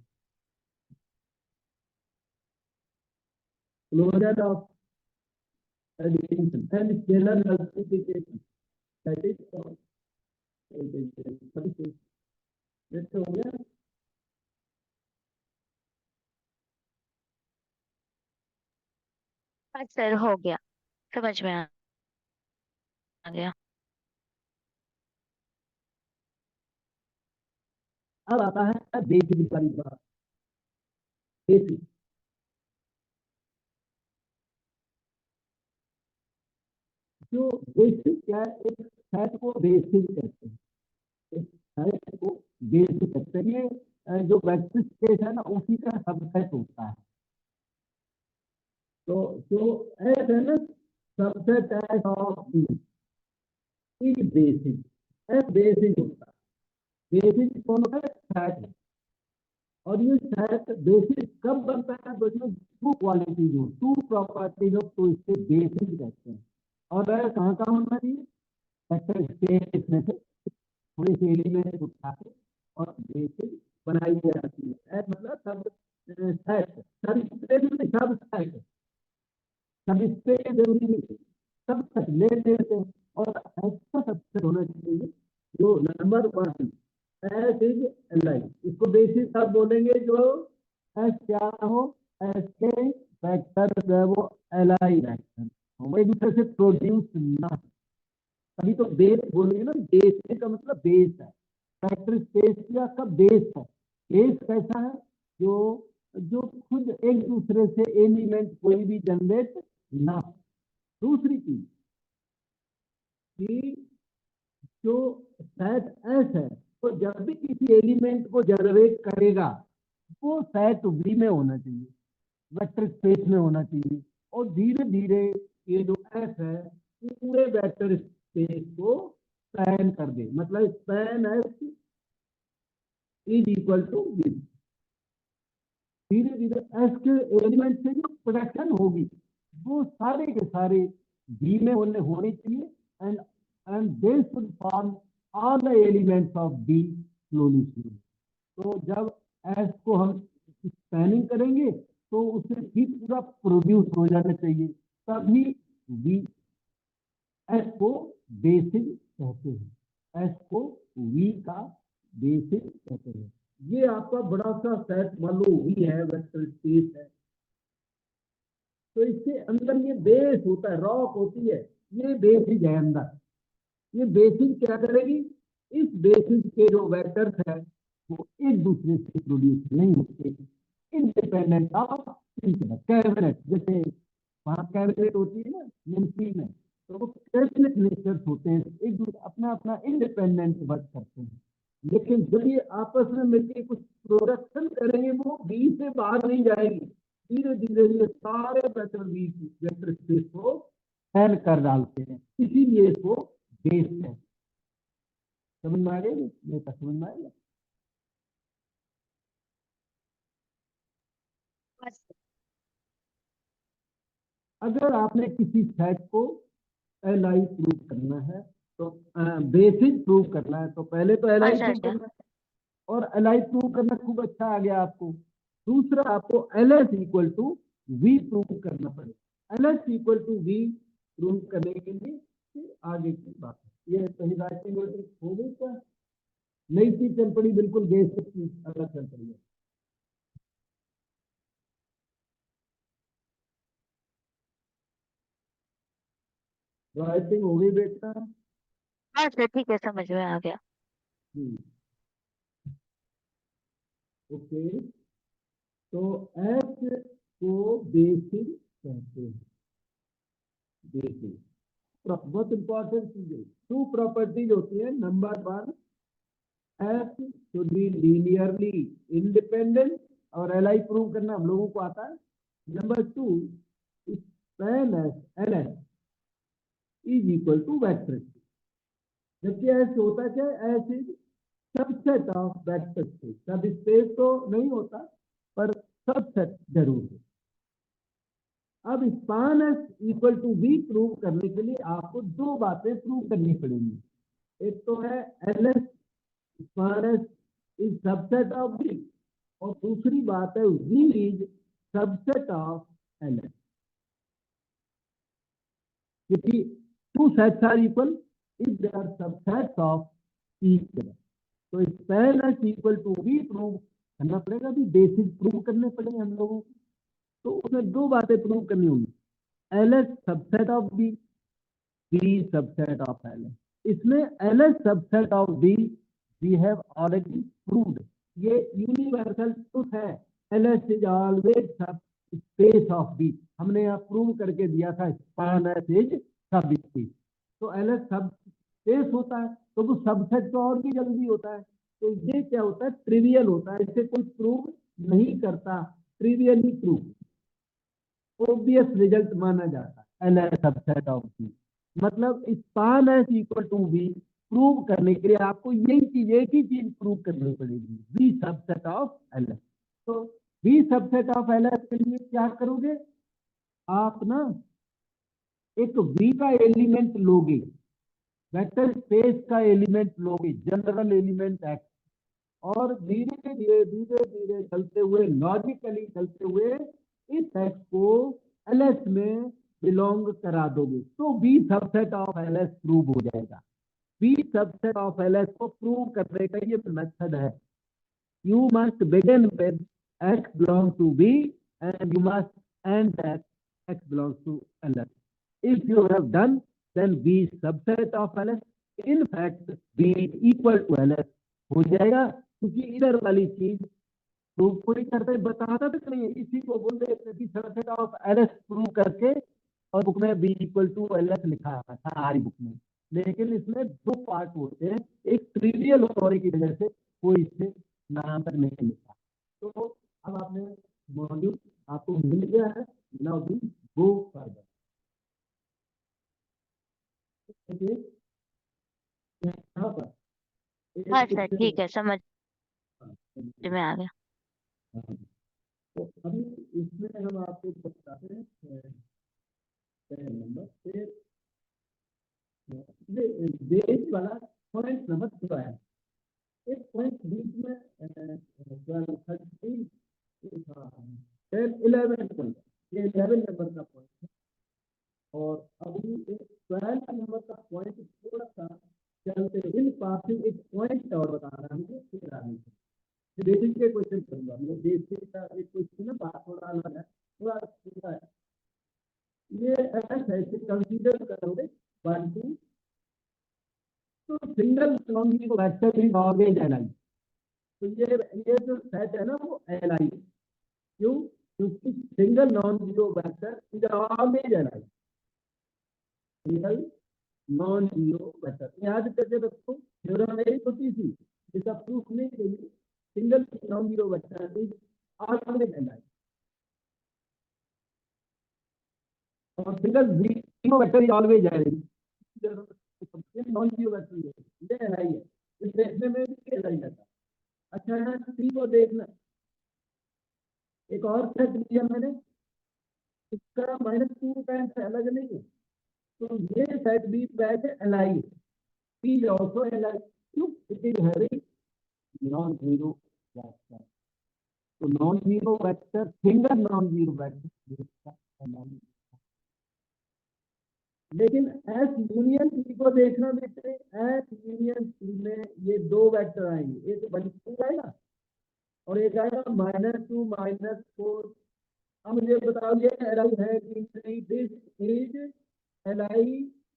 Speaker 2: closure of addition and scalar multiplication, that is हो गया।
Speaker 1: हाँ सर, हो गया, समझ में आ गया।
Speaker 2: अब आता है बेसिक वाली बात। बेसिक, जो बेसिक क्या है, एक सेट को बेसिक कहते हैं, एक सेट को बेसिक कहते हैं। ये जो वेक्टर स्पेस है ना, उसी का सबसेट होता है। तो जो एस है ना, subset S of E basic, S basic होता है। बेसिक कौन होता है? सेट है। और ये सेट बेसिक कब बनता है? तो इसमें टू क्वालिटीज हो, टू प्रॉपर्टीज हो, तो इससे बेसिक कहते हैं। और वह कहाँ कहाँ होना चाहिए? वेक्टर स्पेस में से थोड़ी सी एलिमेंट उठा के और बेसिक बनाई जाती है। एस मतलब सब सेट, सब स्पेस में सब सेट, सब स्पेस जरूरी नहीं, सब सेट ले लेते हैं। और ऐसा सबसे होना चाहिए जो number one S is line, इसको बेसिस सब बोलेंगे जो एस क्या हो, एस के वेक्टर जो है वो एलाई वेक्टर वो एक दूसरे से प्रोड्यूस ना, तभी तो बेस बोलेंगे ना। बेस का मतलब बेस है, वेक्टर स्पेस का बेस है। बेस कैसा है? जो जो खुद एक दूसरे से एलिमेंट कोई भी जनरेट ना। दूसरी चीज कि जो सेट एस है, तो जब भी किसी एलिमेंट को जनरेट करेगा, वो सेट वी में होना चाहिए, वेक्टर स्पेस में होना चाहिए। और धीरे धीरे ये जो एस है, पूरे वेक्टर स्पेस को स्पैन कर दे, मतलब span S is equal to V. धीरे धीरे एस के एलिमेंट से जो प्रोडक्शन होगी, वो सारे के सारे वी में होने चाहिए। And and they should form all the elements of D slowly slowly. तो जब एस को हम स्पैनिंग करेंगे, तो उसे भी पूरा प्रोड्यूस हो जाना चाहिए, तभी वी एस को बेसिक कहते हैं। एस को वी का बेसिक कहते हैं। ये आपका बड़ा सा सेट मान लो वी है, वेक्टर स्पेस है, तो इसके अंदर ये बेस होता है, रॉक होती है, ये बेसिक है अंदर। ये बेसिक क्या करेगी? इस बेसिक के जो वेक्टर्स है, वो एक दूसरे से प्रोड्यूस नहीं होते, इंडिपेंडेंट ऑफ कैबिनेट। जैसे वहां कैबिनेट होती है ना एमपी में, तो वो कैबिनेट मिनिस्टर्स होते हैं, एक दूसरे अपना अपना इंडिपेंडेंट वर्क करते हैं। लेकिन जब ये आपस में मिलकर कुछ प्रोडक्शन करेंगे, वो बी से बाहर नहीं जाएगी। धीरे धीरे ये सारे वेक्टर बी वेक्टर स्पेस को फैल कर डालते हैं, इसीलिए इसको बेस है। समझ में आ गई? ये तक समझ में आएगा।
Speaker 1: बस।
Speaker 2: अगर आपने किसी सेट को एल आई प्रूव करना है, तो बेसिक प्रूव करना है, तो पहले तो एल आई
Speaker 1: अच्छा
Speaker 2: प्रूव
Speaker 1: अच्छा।
Speaker 2: करना है। और एल आई प्रूव करना खूब अच्छा आ गया आपको। दूसरा, आपको L S equal to V prove करना पड़ेगा। L S equal to V prove करने के लिए फिर आगे की बात है। ये सही राइटिंग हो गई क्या? नई चीज चल पड़ी, बिल्कुल बेसिक चीज अलग चल पड़ी है। राइटिंग हो गई बेटा?
Speaker 1: हाँ सर, ठीक है, समझ में आ गया।
Speaker 2: ओके। तो एस को बेसिक कहते हैं। बेसिक बहुत इंपॉर्टेंट चीज है। टू प्रॉपर्टीज होती है। Number one, S should be linearly independent, और एल आई प्रूव करना हम लोगों को आता है। Number two, span S L S is equal to vector. जबकि एस होता क्या है? S is subset of vector space. Sub space तो नहीं होता, पर सबसेट जरूर है। अब span S equal to B prove करने के लिए आपको दो बातें प्रूव करनी पड़ेंगी। एक तो है L S span S is subset of B, और दूसरी बात है V is subset of L S. क्योंकि two sets are equal if they are subsets of each other. तो span S equal to B prove करना पड़ेगा, भी basic prove करने पड़ेंगे हम लोगों को। तो उसमें दो बातें प्रूव करनी होंगी, L S subset of B, B subset of L S. इसमें L S subset of B we have already proved, ये यूनिवर्सल ट्रुथ है। एल एस इज ऑलवेज सब स्पेस ऑफ बी, हमने यहाँ प्रूव करके दिया था स्पान एस इज सब स्पेस। तो एल एस सब स्पेस होता है, तो वो सबसेट तो और भी जल्दी होता है। तो ये क्या होता है, ट्रिवियल होता है, इसे कोई प्रूव नहीं करता, ट्रिवियली प्रूव, ऑब्वियस रिजल्ट माना जाता है L S subset of B. मतलब span S equal to B prove करने के लिए आपको यही चीज, एक ही चीज प्रूव करनी पड़ेगी, B subset of L S. तो B subset of L S के लिए क्या करोगे आप ना, एक बी का एलिमेंट लोगे, वेक्टर स्पेस का एलिमेंट लोगे, जनरल एलिमेंट एक्स, और धीरे धीरे धीरे धीरे चलते हुए, लॉजिकली चलते हुए इस एक्स को एलएस में बिलोंग करा दोगे, तो B subset of LS prove हो जाएगा। बी सबसेट ऑफ एलएस को प्रूव करने का ये मेथड है। You must begin with X belong to B and you must end at X belong to LS. If you have done, then B subset of LS, in fact B equal to LS हो जाएगा, क्योंकि इधर वाली चीज prove कोई करते बताता तक नहीं है, इसी को बोल रहे थे कि सबसेट ऑफ LS प्रूव करके, और बुक में B इक्वल टू LS लिखा था हमारी बुक में। लेकिन इसमें दो पार्ट होते हैं, एक ट्रिवियल होने की वजह से कोई इसे नाम तक नहीं लिखा। तो अब आपने मॉड्यूल आपको मिल गया है, नाउ वी गो फर्दर। यहाँ पर
Speaker 1: हाँ
Speaker 2: एक
Speaker 1: सर, ठीक है, समझ में आ गया।
Speaker 2: तो अभी इसमें हम आपको बताते हैं पहला नंबर, फिर बेस वाला पॉइंट नंबर 12, एक पॉइंट बीच में 12, 13, 11 ये 11 नंबर का पॉइंट है। और अभी एक 12 नंबर का पॉइंट थोड़ा सा चलते इन पासिंग एक पॉइंट और बता रहा हूँ, फिर आगे बेसिक के क्वेश्चन करूंगा। मैं बेसिक का एक क्वेश्चन है, बात थोड़ा अलग है, थोड़ा सीधा है। ये ऐसे कंसीडर करोगे 1 2, तो single non zero vector is always L आई। तो ये जो सेट है ना वो एल आई है। क्यों? क्योंकि single non zero vector is always L I. Single non zero vector याद करके रखो, थ्योरम है छोटी सी, इसका प्रूफ नहीं चाहिए। Single non zero vector is always L I, और single zero vector is always L I. Non zero vector ये एल आई है, इस देखने में भी एल आई रहता है। अच्छा है, सी को देखना, एक और सेट दिया मैंने, इसका -2 टाइम्स अलग नहीं है, तो ये set B back L I, C is also L I. क्यों? It is having non zero vector. तो non zero vector, single non zero vector. लेकिन एस यूनियन सी को देखना बेटे, एस यूनियन सी में ये दो वेक्टर आएंगे, एक 1 2 आएगा और एक आएगा -2 -4। अब मुझे बताओ ये एल आई है कि नहीं, दिस इज एल आई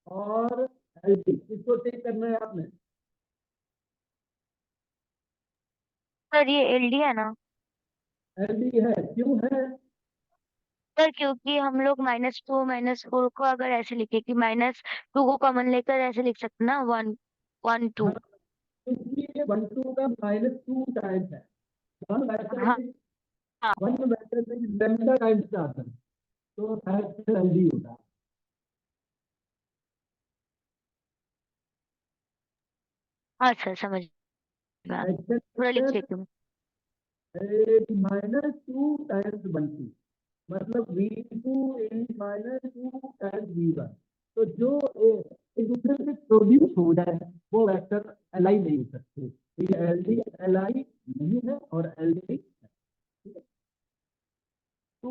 Speaker 2: और एल डी, इसको टिक करना है आपने।
Speaker 1: सर ये एलडी है ना?
Speaker 2: एल डी है, क्यों है?
Speaker 1: सर क्योंकि हम लोग -2 -4 को अगर ऐसे लिखे कि -2 को कॉमन लेकर ऐसे लिख सकते ना, 1 1
Speaker 2: हाँ,
Speaker 1: 2।
Speaker 2: क्योंकि ये 1 2 का -2 टाइम्स है, वन वेक्टर
Speaker 1: हाँ
Speaker 2: में,
Speaker 1: हाँ
Speaker 2: वन वेक्टर में लैम्डा टाइम्स का आता है, तो एल डी होता है।
Speaker 1: हाँ सर, समझ में आ गया। थोड़ा लिख
Speaker 2: एक्सेप्ट
Speaker 1: लेती हूँ।
Speaker 2: -2 टाइम्स 1 2, मतलब V2 इज -2 टाइम्स V1। तो जो एक दूसरे से प्रोड्यूस हो जाए वो वेक्टर एलाई नहीं हो सकते। तो ये एलडी एलाई नहीं है और एलडी, तो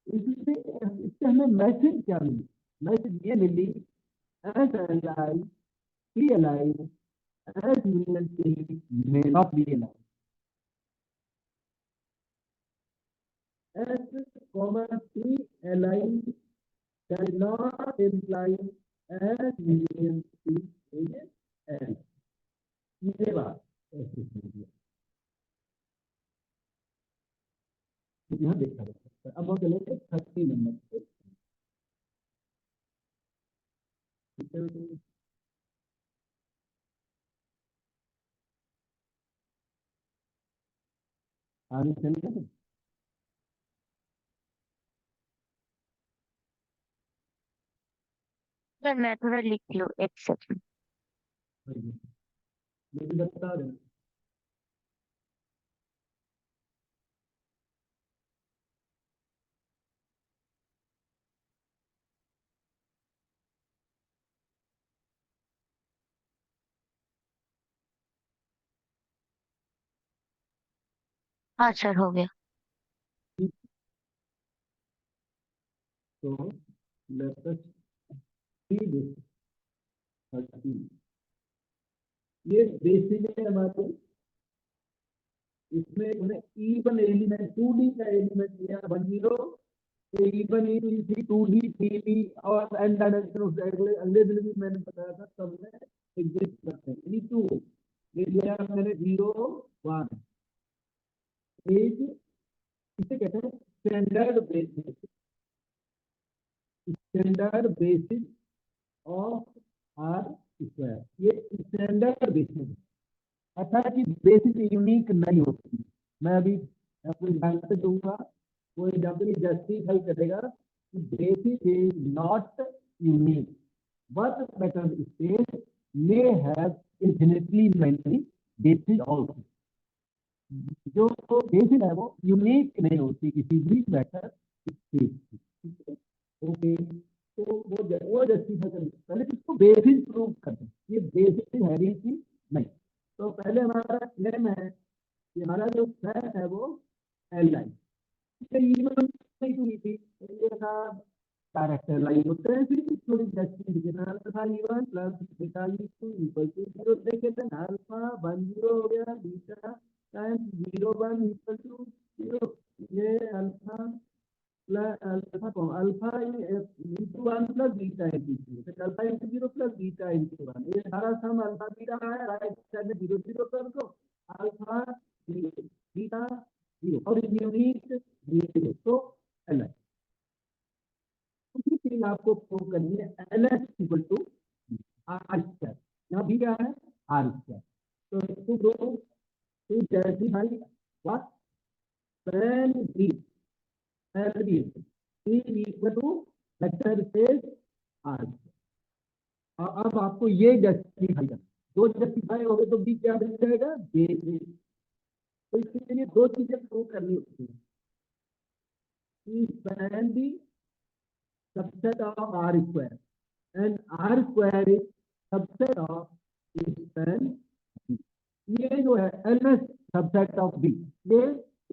Speaker 2: इससे इससे हमें मैसेज क्या मिली? मैसेज ये मिली, S LI T LI S union T may not be LI. S comma T LI does not imply as union T is L। ये बात ऐसे समझिए, यहाँ देखा जा सकता है। अब वो चलेंगे 30 नंबर पे। ठीक है, आगे चलिए।
Speaker 1: सर मैं थोड़ा लिख लूँ, एक सेकंड।
Speaker 2: मुझे बता दें।
Speaker 1: हाँ सर, हो गया।
Speaker 2: तो लेट अस सी दिस 30। ये बेसिक है हमारे, इसमें उन्हें इवन एलिमेंट 2D का एलिमेंट लिया 10, इवन ई 2D 3D और एन डायमेंशन अगले अगले दिन भी मैंने बताया था, सब में एग्जिस्ट करते हैं। यानी 2 ले लिया मैंने 0 1 एज, इसे कहते हैं standard basis of R square. ये स्टैंडर्ड बेसिस है, अर्थात कि बेसिस यूनिक नहीं होती। मैं अभी आपको एग्जाम्पल दूंगा, वो एग्जाम्पल जस्टिफाई करेगा कि basis is not unique, but vector space may have infinitely many bases also। जो बेसिस है वो यूनिक नहीं होती किसी भी वेक्टर स्पेस की। ओके, तो वो जस्टिफाई कर, पहले इसको बेसिस प्रूव करते हैं, ये बेसिस है भी कि नहीं। तो पहले हमारा क्लेम है कि हमारा जो सेट है वो एल आई, इवन नहीं हुई थी, ये था डायरेक्ट लाइन होते हैं। फिर थोड़ी justification alpha even plus beta E two equal to 0 देखे थे, अल्फा 1 0 हो गया, बीटा टाइम्स 0 1 इक्वल टू 0। ये अल्फा प्लस अल्फा को alpha into 1 plus beta into 0, तो alpha into 0 plus beta into 1, ये सारा सम अल्फा बीटा है, राइट साइड में 0 0 कर दो, अल्फा 0 बीटा 0 और यूनिक 0। तो एल दूसरी चीज आपको प्रूव करनी है, L S equal to R square. यहाँ भी क्या है, आर स्क्वायर। तो दो टू जैसी भाई what L B, L B equal to vector space R. अब आपको ये जस्टिफाई करना, दो जस्टिफाई हो गए तो बी क्या बन जाएगा, बेसिस। तो इसके लिए दो चीजें प्रूव करनी होती है, span B subset of R square and R square is subset of span B। ये जो है एलएस सबसेट ऑफ बी, ये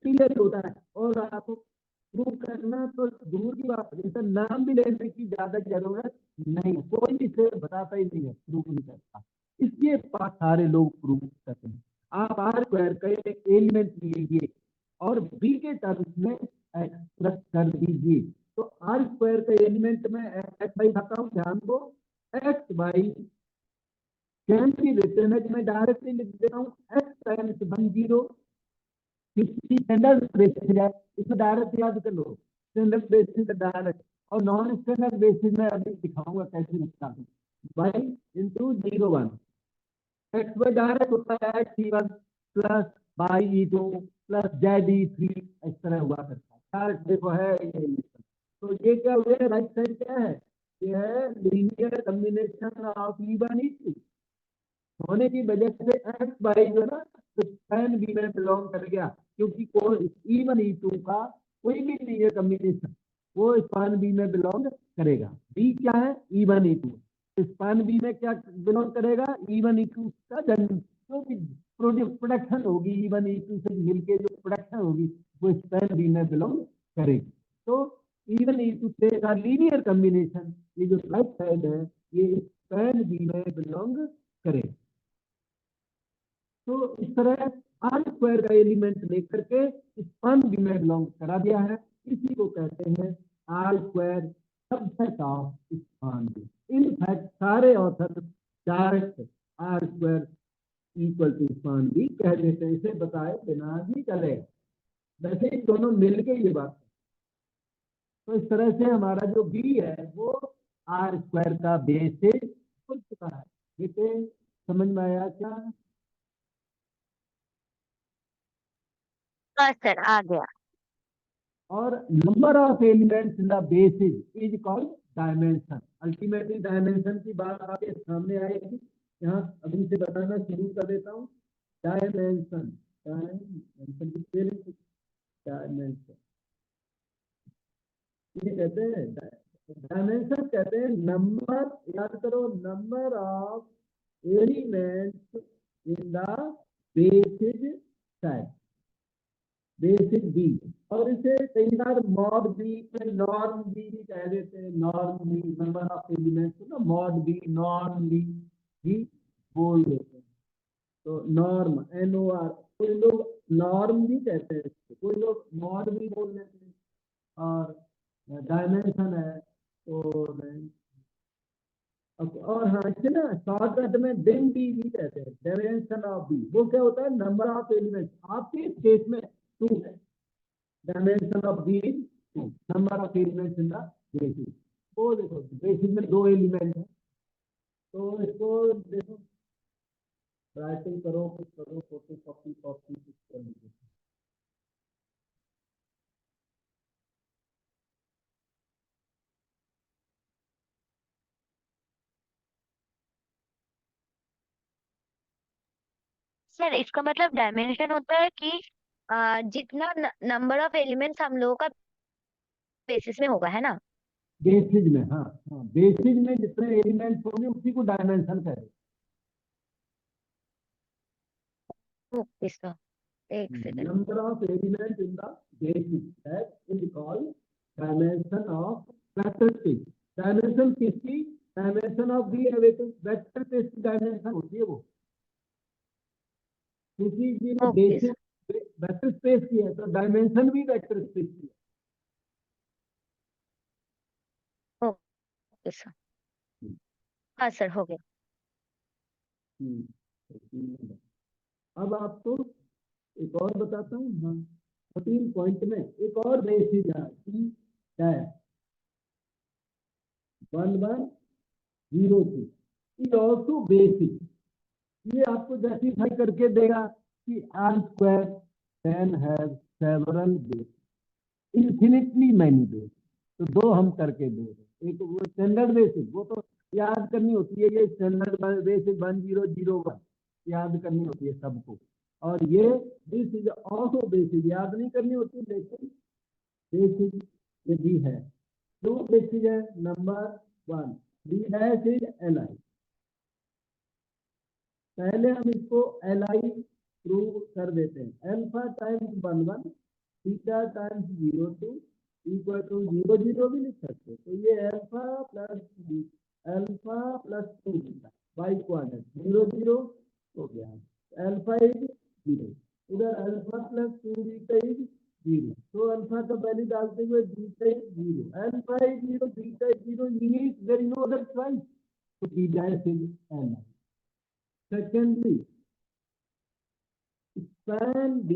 Speaker 2: क्लियर होता है। और आपको प्रूव करना तो दूर की बात है, इसका नाम भी लेने की ज्यादा जरूरत नहीं, कोई इसे बताता ही नहीं है, प्रूव नहीं करता, इसके पास सारे लोग प्रूव करते हैं। आप आर स्क्वायर का एक एलिमेंट लीजिए और बी के टर्म्स में एक्सप्रेस कर दीजिए। तो आर स्क्वायर का एलिमेंट में एक्स बाई खाता हूँ, ध्यान दो, एक्स बाई कैन भी रिटर्न है, मैं डायरेक्टली लिख देता हूँ एक्स टाइम्स 10 किसी स्टैंडर्ड बेसिस है, इसमें डायरेक्ट याद कर लो, स्टैंडर्ड बेसिस डायरेक्ट, और नॉन स्टैंडर्ड बेसिस में अभी दिखाऊंगा कैसे लिखता हूँ, by into 0 1। X Y direct होता है X E 1 plus Y E 2 plus Z E 3, इस तरह हुआ करता है। देखो है ये, तो ये क्या हुआ, राइट साइड क्या है, ये है लीनियर कॉम्बिनेशन ऑफ ई 1 ई 2 होने की वजह से एक्स बाई जो है ना तो स्पैन बी में बिलोंग कर गया, क्योंकि कोई E1 E2 का कोई भी लीनियर कॉम्बिनेशन वो स्पैन बी में बिलोंग करेगा। बी क्या है? E1 E2। स्पैन बी में क्या बिलोंग करेगा? E1 E2 का जो भी प्रोडक्शन होगी E1 E2 से मिलके जो प्रोडक्शन होगी वो स्पैन बी में बिलोंग करेगी। तो E1 E2 से का लीनियर कॉम्बिनेशन, ये जो राइट साइड है ये स्पैन बी में बिलोंग करेगा। तो इस तरह आर स्क्वायर का एलिमेंट लेकर के स्पैन बी में बिलोंग करा दिया है। इसी को कहते हैं R square subset of span B. In fact सारे author direct R square equal to span B कह देते हैं, इसे बताए बिना भी चलेगा। वैसे ही दोनों मिलके ये बात, तो इस तरह से हमारा जो बी है वो आर स्क्वायर का बेसिस खुल चुका है। बेटे समझ में आया क्या?
Speaker 1: हाँ सर, आ गया।
Speaker 2: और number of elements in the basis is called dimension. Ultimately dimension की बात आपके सामने आएगी। यहाँ अभी से बताना शुरू कर देता हूँ। डायमेंशन, डायमेंशन, डायमेंशन ये कहते हैं, डायमेंशन कहते हैं नंबर, याद करो, number of elements in the basis set, basis B. और इसे कई बार मॉड बी पे नॉर्म बी भी कह देते हैं। Norm B, number of elements ना, मॉड बी नॉर्म बी भी बोल देते हैं। तो नॉर्म NOR, कोई लोग नॉर्म भी कहते हैं, कोई लोग मॉड भी बोल देते हैं। और डायमेंशन है तो और हाँ, इसे ना शॉर्टकट में डिम बी भी कहते हैं। डायमेंशन ऑफ बी वो क्या होता है? Number of elements. आपके केस में 2 है, dimension of B is 2, number of elements in the basis. वो देखो बेसिस में 2 एलिमेंट है, तो इसको देखो राइटिंग करो, कुछ करो, फोटो कॉपी कॉपी कुछ कर लीजिए।
Speaker 1: सर इसका मतलब डायमेंशन होता है कि जितना नंबर ऑफ एलिमेंट्स हम लोगों का बेसिस में होगा, है ना?
Speaker 2: बेसिस में, हाँ हाँ, बेसिस में जितने एलिमेंट्स होंगे उसी को डायमेंशन कहें।
Speaker 1: ओके सर, एक second.
Speaker 2: Number of elements in the basis set is called dimension of vector space. Dimension किसकी? Dimension of the vector space की dimension होती है वो, क्योंकि ये
Speaker 1: okay
Speaker 2: basis
Speaker 1: sir.
Speaker 2: Vector space की है तो डायमेंशन भी वेक्टर स्पेस की
Speaker 1: ओके सर।
Speaker 2: है।
Speaker 1: हाँ सर, हो गया।
Speaker 2: अब आपको एक और बताता हूँ। हाँ, 14 पॉइंट में एक और बेसिस है, डैश 1102 इज ऑल्सो बेसिस। ये आपको जस्टिफाई करके देगा कि R square can have several base, infinitely many base. तो 2 हम करके दे रहे। एक वो स्टैंडर्ड बेसिस, वो तो याद करनी होती है, ये स्टैंडर्ड बेसिस 1001 याद करनी होती है सबको। और ये दिस इज ऑल्सो बेसिस याद नहीं करनी होती, लेकिन बेसिस ये भी है। दो बेसिस है। Number 1 B dash is LI। पहले हम इसको LI प्रूव कर देते हैं। Alpha times 11 beta times 02 equal to 00 भी लिख सकते हैं। तो ये alpha plus 2 beta by quadrant 00 हो गया। अल्फा इज 0, इधर अल्फा प्लस 2 बीटा इज 0। तो अल्फा का वैल्यू डालते हुए beta is 0, alpha is 0, beta is 0, there is no other choice. तो B dash is LI। Secondly, span B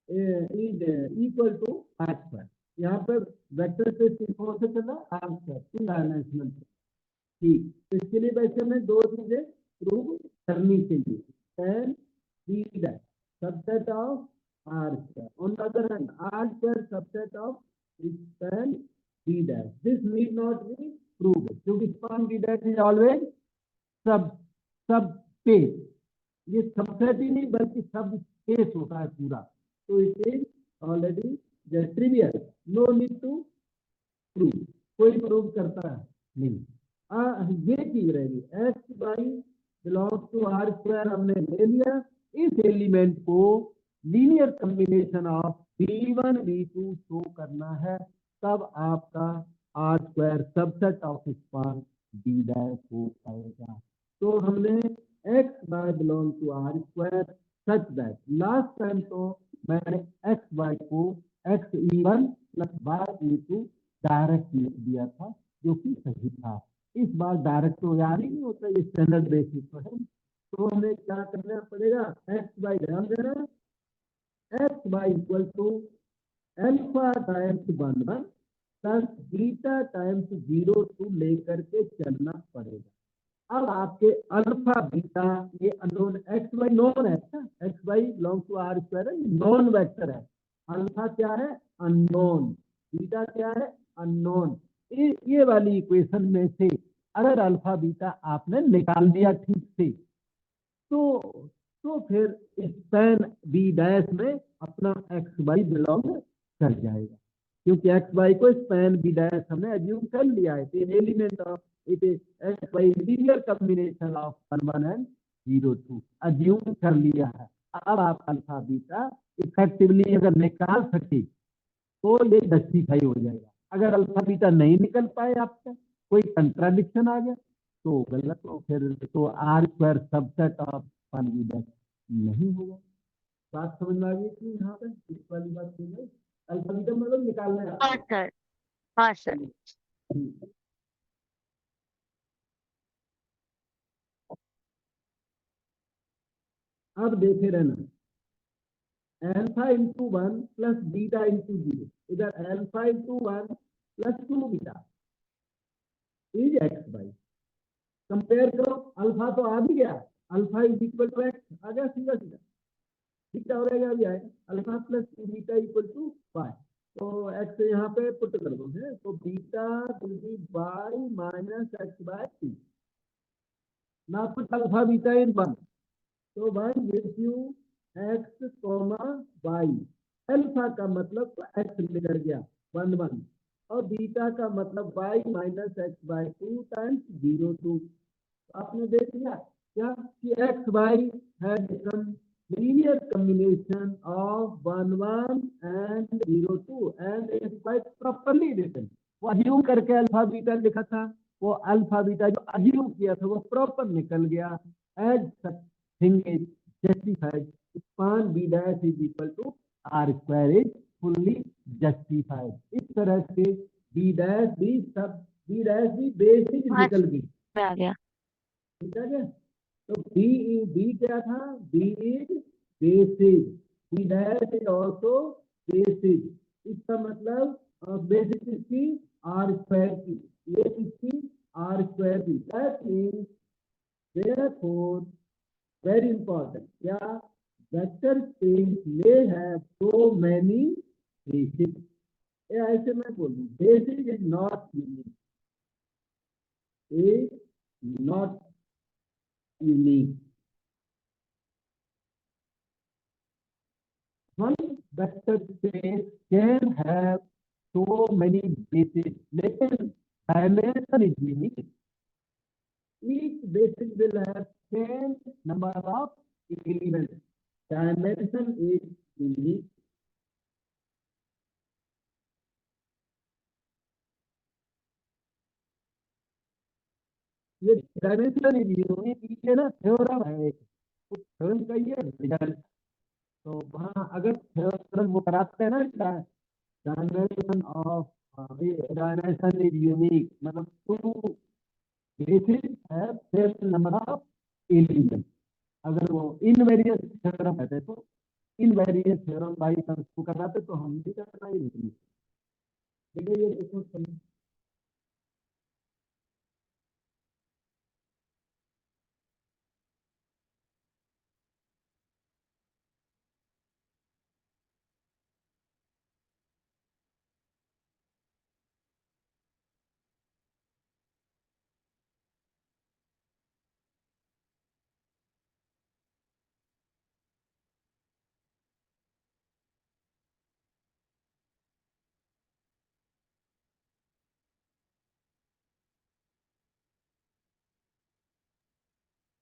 Speaker 2: is equal to R square। यहाँ पर vector space किसको से चला? R square, 2 dimensional. ठीक, तो इसके लिए वैसे हमें 2 चीजें प्रूव करनी चाहिए। span B dash subset of R square, on the other hand R square subset of span B dash। This need not be proved क्योंकि span B dash is always सब सब स्पेस, ये सबसेट ही नहीं बल्कि सब space होता है पूरा, तो it is already trivial, no need to prove, कोई प्रूव करता है नहीं। ये चीज रहेगी, X by belongs to R square हमने ले लिया। इस एलिमेंट को linear combination of v1 v2 show करना है, तब आपका R square subset of span D dash हो पाएगा। तो हमने X by belong to R square such that, last time तो मैंने एक्स बाय को X E one plus Y E two direct लिख दिया था, जो कि सही था। इस बार डायरेक्ट तो याद ही नहीं होता, ये स्टैंडर्ड बेसिस पर है। तो हमें क्या करना पड़ेगा, एक्स बाई ध्यान देना, X by equal to alpha times 1 plus beta times 0 2 लेकर के चलना पड़ेगा। अब आपके अल्फा बीटा ये अननोन, एक्स वाई नॉन है, X Y belong to R square है, नॉन वेक्टर है। अल्फा क्या है, अननोन, बीटा क्या है, अननोन। ये वाली इक्वेशन में से अगर अल्फा बीटा आपने निकाल दिया ठीक से, तो फिर स्पैन बी डैश में अपना एक्स वाई बिलोंग कर जाएगा, क्योंकि एक्स वाई को स्पैन बी डैश हमने एज्यूम कर लिया है। तो element of it is X Y linear combination of 1 1 and 0 2 assume कर लिया है। अब आप अल्फा बीटा इफेक्टिवली अगर निकाल सके तो ये जस्टिफाई हो जाएगा। अगर अल्फा बीटा नहीं निकल पाए आपका, कोई कंट्राडिक्शन आ गया, तो गलत, हो फिर तो R square subset of one B नहीं होगा। बात समझ में आ गई कि यहाँ पे इस वाली बात समझ में? अल्फा बीटा मतलब निकालना है
Speaker 1: हाँ
Speaker 2: आपको।
Speaker 1: सर। हाँ सर।
Speaker 2: ठीक। अब देखे रहना, alpha into 1 plus beta into 0, इधर एल्फा इंटू 1 प्लस 2 beta is X by, compare करो, अल्फा तो आ भी गया, alpha is equal to X आ गया सीधा सीधा, बीटा हो रहेगा अभी आएगा, alpha plus beta equal to Y. तो एक्स यहाँ पे पुट कर दो है, तो beta will be Y minus X by two. ना put alpha beta in one, तो one gives you X comma Y. Alpha का मतलब तो एक्स निकल गया 1 1, और बीटा का मतलब Y minus X by two times 0 2। आपने देख लिया क्या कि X Y has become linear combination of 1 1 and 0 2 and it is quite properly written। वो अज्यूम करके अल्फा बीटा लिखा था, वो अल्फा बीटा जो अज्यूम किया था वो प्रॉपर निकल गया। As such thing is justified, span B dash is equal to R square is fully justified. इस तरह से बी डैश भी सब, बी डैश भी बेसिक
Speaker 1: हाँ
Speaker 2: निकल गई।
Speaker 1: सर, आ गया।
Speaker 2: ठीक है क्या? तो बी क्या था, B is basis, B dash is also basis. इसका मतलब बेसिस किसकी, आर स्क्वायर की, ये किसकी, आर स्क्वायर की। That means therefore, very important, क्या, vector space may have so many basis. ऐसे मैं बोलूं, basis is not unique, is not unique. One vector space can have so many bases, लेकिन dimension is unique. Each basis will have same number of elements. Dimension is unique. ये dimension is unique, ये ना theorem है एक, उस theorem का ये result. तो वहाँ अगर थ्योरम वो कराते हैं ना, dimension of, dimension is unique, मतलब टू बेसिस है सेम नंबर ऑफ एलिमेंट। अगर वो इनवेरियंस थ्योरम कहते हैं, तो इनवेरियंस थ्योरम बाई चांस को कराते तो हम भी करना ही नहीं। देखिए ये देखो,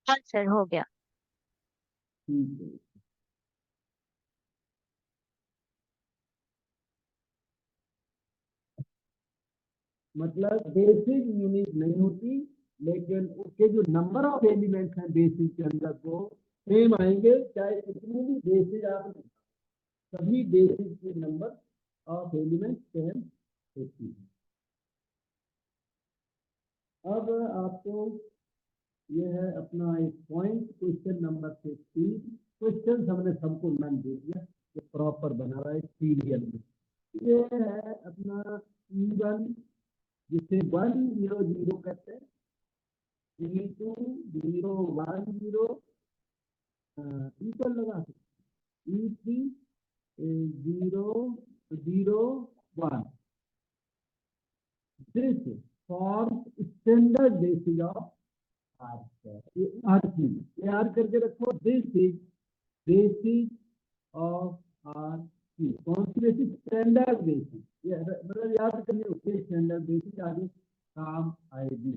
Speaker 1: हाँ सर, हो गया।
Speaker 2: ठीक है। मतलब बेसिक यूनिट नहीं होती, लेकिन उसके जो नंबर ऑफ एलिमेंट्स हैं बेसिक के अंदर वो सेम आएंगे, चाहे कितनी भी बेसिक आप, सभी बेसिक के नंबर ऑफ एलिमेंट्स सेम होती है। अब आपको ये है अपना एक पॉइंट, क्वेश्चन नंबर 15। क्वेश्चन हमने सबको नन दे दिया, ये प्रॉपर बना रहा है सीरियल में। ये है अपना E1, जिसे 100 कहते हैं, E2 010, इक्वल लगा सकते, E3 001। This form standard basis of R square. ये आर की, ये आर करके रखो, this is basis of R की। कौन सी बेसिस? Standard basis. ये मतलब याद करनी होती है, स्टैंडर्ड बेसिस आगे काम आएगी।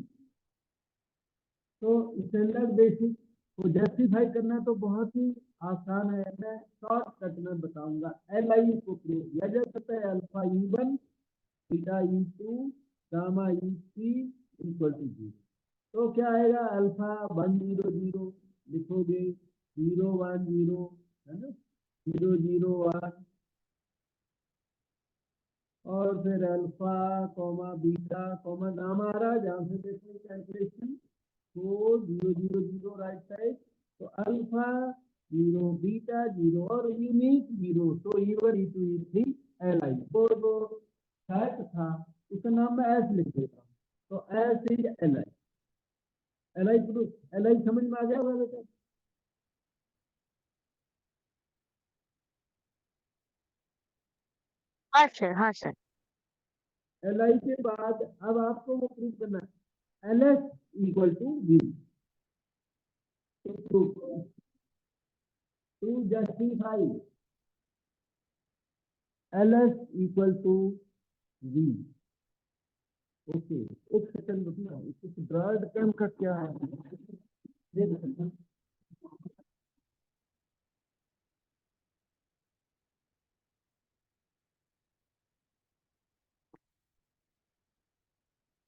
Speaker 2: तो स्टैंडर्ड बेसिस को जस्टिफाई करना तो बहुत ही आसान है, मैं शॉर्टकट में बताऊंगा। एल आई को प्रूव किया जा सकता है, alpha E1 beta E2 gamma E3 equal to 0। तो क्या आएगा? अल्फा 100 लिखोगे, 010 है ना, 001, और फिर alpha comma beta comma gamma आ रहा है, जहां से देखो कैलकुलेशन 4 0 0 0 राइट साइड। तो अल्फा 0 बीटा 0 और यूनिक 0, तो E1 E2 E3 Li। वो जो फैक्ट था उसका नाम मैं एस लिख देता हूँ, तो S is Li। Li proof, Li समझ में आ गया होगा बेटा?
Speaker 1: हाँ सर, हाँ सर।
Speaker 2: Li के बाद अब आपको वो प्रूफ करना है, Ls equal to V। To justify Ls equal to V। Okay, एक सेकंड रुकना, कुछ ब्रॉड टर्म का क्या है, देख सकते हैं।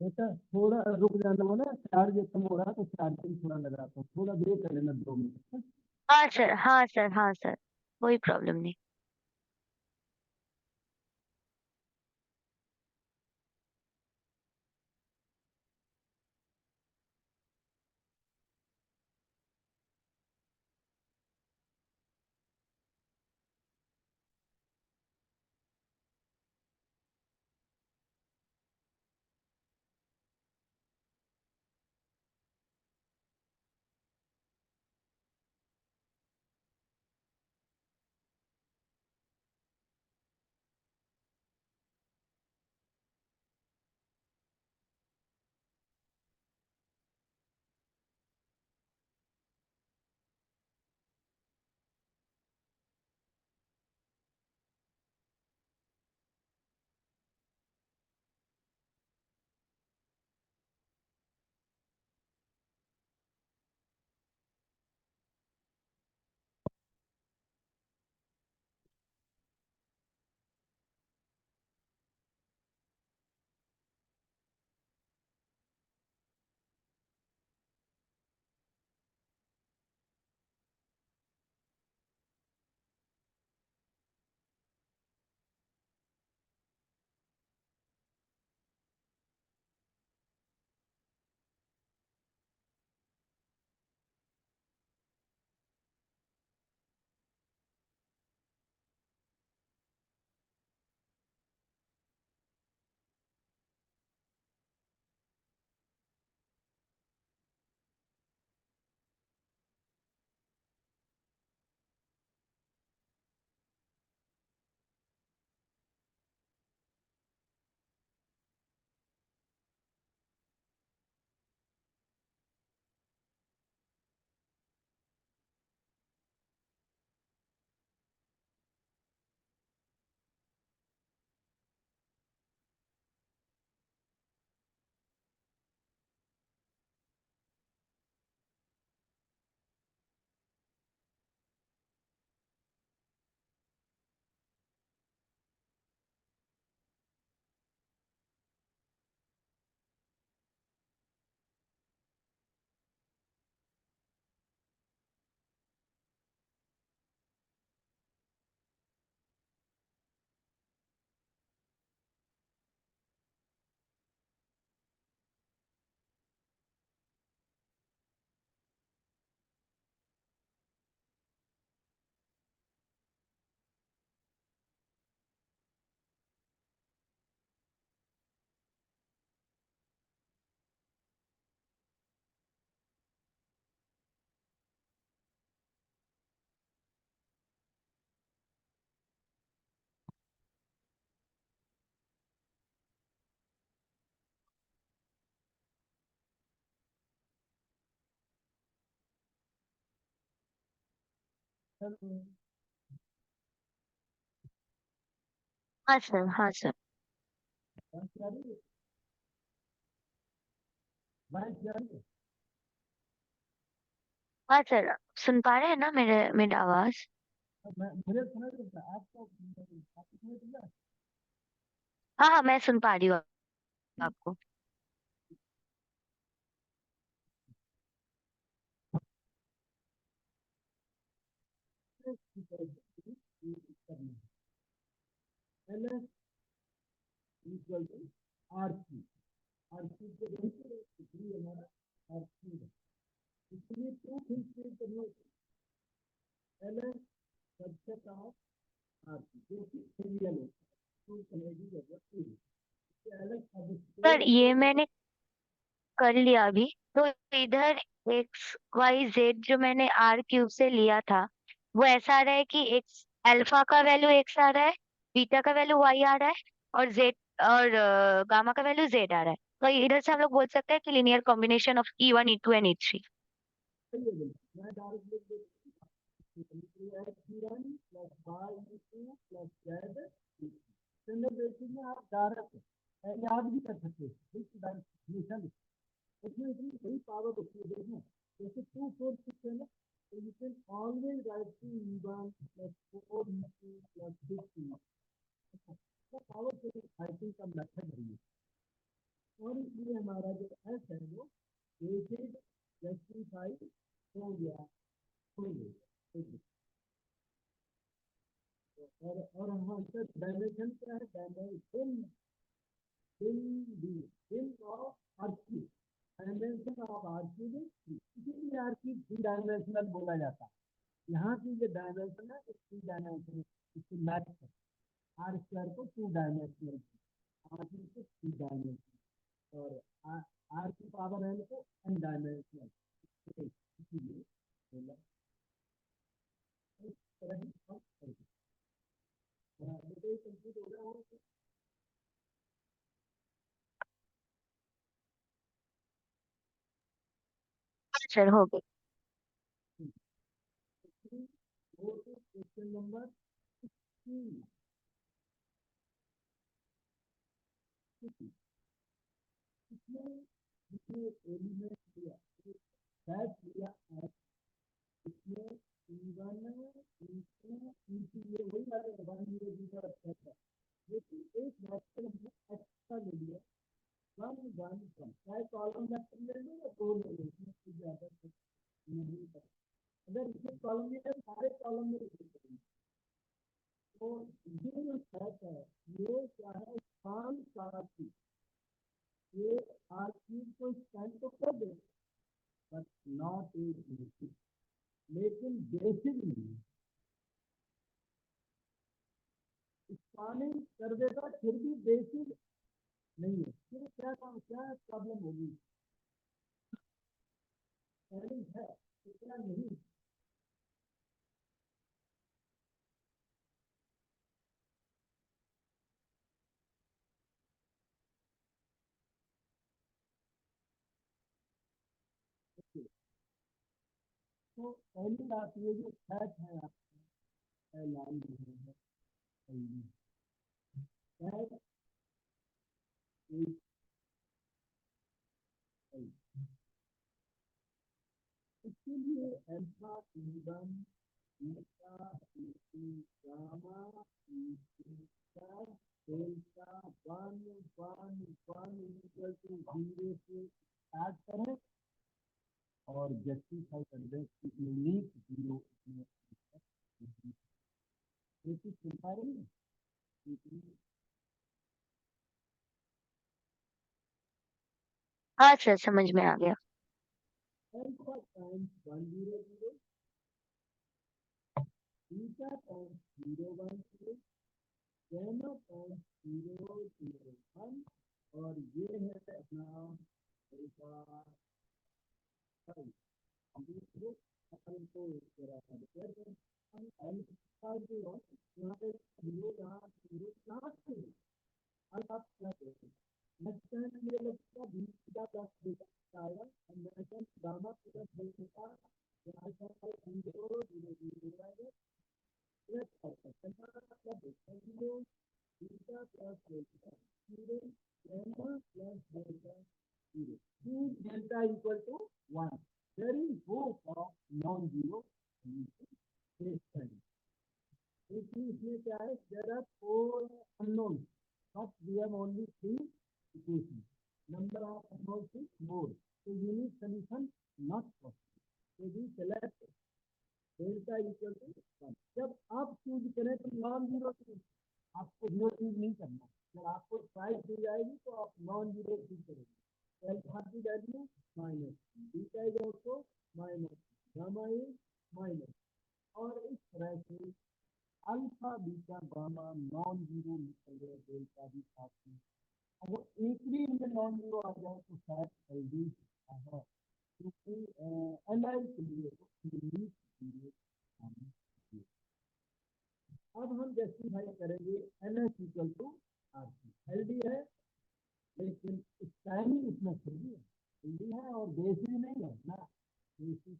Speaker 2: बेटा थोड़ा रुक जाना, हो ना चार्ज कम हो रहा है, तो चार्जिंग थोड़ा लगाता हूँ, थोड़ा देर कर लेना, 2 मिनट।
Speaker 1: हाँ सर, हाँ सर, हाँ सर। कोई प्रॉब्लम नहीं।
Speaker 2: हेलो।
Speaker 1: हाँ सर, हाँ सर।
Speaker 2: बात जा रही है? बात जा रही है?
Speaker 1: हाँ सर, सुन पा रहे हैं ना मेरे मेरी आवाज?
Speaker 2: अब मैं मुझे सुनाई देता है, आपको आपको सुनाई देता है?
Speaker 1: हाँ हाँ, मैं सुन पा रही हूँ आपको।
Speaker 2: L S equal to R C. R C के थ्री हमारा आर सी है। इसलिए टू थिंग्स करनी होती है। L S subset of R C जो कि ट्रिवियल होता है, टू करने की जरूरत नहीं है। एल एस अब
Speaker 1: सर,
Speaker 2: स्टोर
Speaker 1: ये
Speaker 2: हो
Speaker 1: मैंने कर लिया अभी। तो इधर एक्स वाई जेड जो मैंने आर क्यूब से लिया था, वो ऐसा आ रहा है कि एक्स अल्फा का वैल्यू एक्स आ रहा है, बीटा का वैल्यू वाई आ रहा है, और जेड और गामा का वैल्यू जेड आ रहा है। तो इधर से हम लोग बोल सकते हैं कि linear combination of E1 E2 and E3।
Speaker 2: गई है। मैं डायरेक्ट लिख देता हूँ x1 plus y2 plus z। Standard basis में आप डायरेक्ट याद भी कर सकते हैं हमेशा। इसमें इतनी बड़ी पावर होती है देखना, जैसे 2 4 6 है ना, तो you can always write to E1 plus 4 E2 plus 6 power से राइटिंग का मेथड है ये। और इसलिए हमारा जो एस है वो बेसिक जस्टिफाई हो गया, हो गया। ठीक है। और हाँ सर, डायमेंशन क्या है? Dimension in the in of RQ. Dimension of RQ में इसीलिए आरक्यू थ्री डायमेंशनल बोला जाता है। यहाँ की जो डायमेंशन है थ्री डायमेंशनल, इसकी मैथ है। आर स्क्वायर को टू डायमेंशनल, आरक्यू को थ्री डायमेंशनल, और आर की पावर एन को एन डायमेंशनल। इसीलिए बोला इस तरह ही हम करेंगे। बेटे कंप्लीट हो गया हो?
Speaker 1: हाँ सर, हो गई।
Speaker 2: Go to question number 3। इसमें इसमें एलिमेंट दिया, बैच लिया है। इसमें E1 E2 E3 ये वही वाले 1 0 0 etc, लेकिन एक वेक्टर हमने एक्स्ट्रा ले लिया। 1 1 1 चाहे कॉलम वेक्टर ले लो या दो ले लो, इसमें कोई ज्यादा नहीं है। अगर इसमें कॉलम में है सारे कॉलम में लिख देंगे। तो ये जो सेट है ये क्या है? स्पान सारथी। ये आर चीज को स्पैन तो कर दे, बट नॉट ए बेसिक। लेकिन बेसिक नहीं, स्पानिंग कर देगा फिर भी बेसिक नहीं है। फिर क्या काम, क्या प्रॉब्लम होगी? स्पेलिंग है इतना नहीं। तो पहली बात ये जो फैट है आपका ऐलान नहीं है, फैट इसके लिए alpha E1 beta E2 gamma E3 delta 1 1 1 equal to 0 से स्टार्ट करें और जस्टिफाई कर दें कि यूनिक जीरो इसमें सुन पा रही है?
Speaker 1: हाँ सर, समझ में आ गया।
Speaker 2: Alpha times 1 0 0, beta times 0 1 0, gamma times 0 0 1, और ये है अपना अल्फा दूसरे अपन को जरा कंपेयर करें। हम अल्फा जो है यहाँ पे जीरो यहाँ जीरो यहाँ से अल्फा प्लस नेक्स्ट टाइम ये लगता है बीटा प्लस बीटा आएगा, और next time gamma plus beta alpha zero zero zero आएगा, 0 beta plus delta 0 gamma plus delta 0. Choose delta equal to 1. There is hope of non-zero solution. इसमें क्या है? There are 4 unknowns, but we have only 3 equations. Number of unknowns is more, so unique solution not possible. So we select delta equal to 1. जब आप choose करें तो non zero choose, आपको zero choose नहीं करना. जब आपको प्राइस दी जाएगी तो आप नॉन जीरो चूज करेंगे. अल्फा की value minus, beta is also minus, gamma is minus, और इस तरह से alpha beta gamma non zero निकल गए, डेल्टा भी साथ में. अगर एक भी इनमें नॉन जीरो आ जाए तो शायद हेल्दी है, क्योंकि एल के लिए अब हम जस्टिफाई करेंगे N S equal to R C. Healthy है लेकिन टाइमिंग इसमें फिर भी हेल्दी है और बेसिस नहीं है ना, बेसिस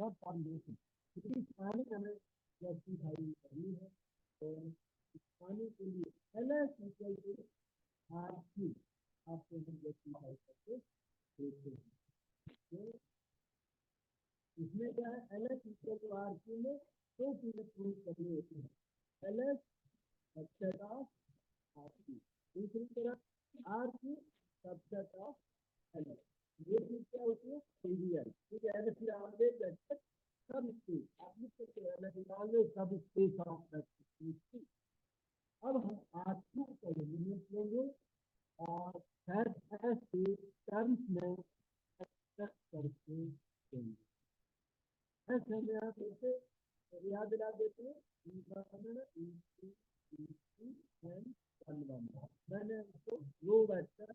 Speaker 2: नॉट फॉर बेसिस, क्योंकि टाइमिंग हमें जस्टिफाई करनी है. तो पानी के लिए N S equal to R C आपको हम जस्टिफाई करके देखते हैं. तो इसमें क्या है? L S equal to R C में दो चीजें प्रूव करनी होती है. L S subset of R C, दूसरी तरफ R C subset of L S. ये चीज क्या होती है? सीरियल. ठीक है, फिर आगे सब स्पेस आप लिख सकते हो, एल एस आगे सब स्पेस ऑफ दैट. अब हम आर टू का एलिमेंट लेंगे और सेट एस के टर्म्स में एक्सप्रेस करके देंगे. ऐसे में आप इसे याद दिला देते हैं. मैंने इसको रो वेक्टर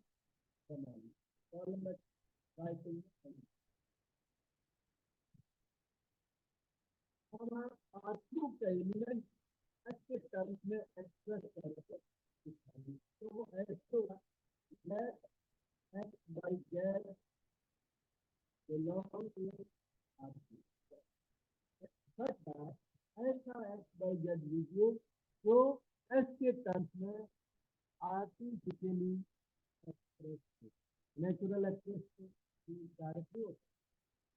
Speaker 2: बना ली, कॉलम राइटिंग. अब आप आर2 का एलिमेंट अच्छे टर्म्स में एक्सप्रेस करके दिखाएंगे. तो वो ऐसे let x by z belong to R two. ऐसा एक्स बाई जेड लीजिए जो एस के टर्म्स में artificially express, natural express directly होता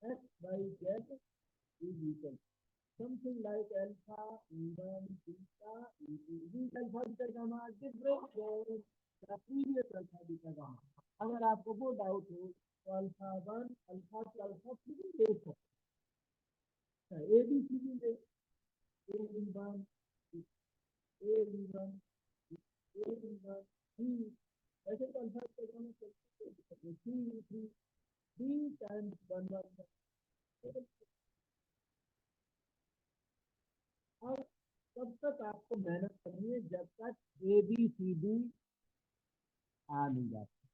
Speaker 2: है. X by Z is equal something like alpha even beta into alpha beta gamma different previous alpha beta gamma. अगर आपको वो डाउट हो तो अल्फा 1 अल्फा से अल्फा 3 ले सकते हैं. ए बी सी डी ले, A one A one A one C, ऐसे तो अल्फा बीटा गामा चलते हैं. C three three times one one. और तब तक आपको मेहनत करनी है जब तक ए बी सी डी आ नहीं जाता.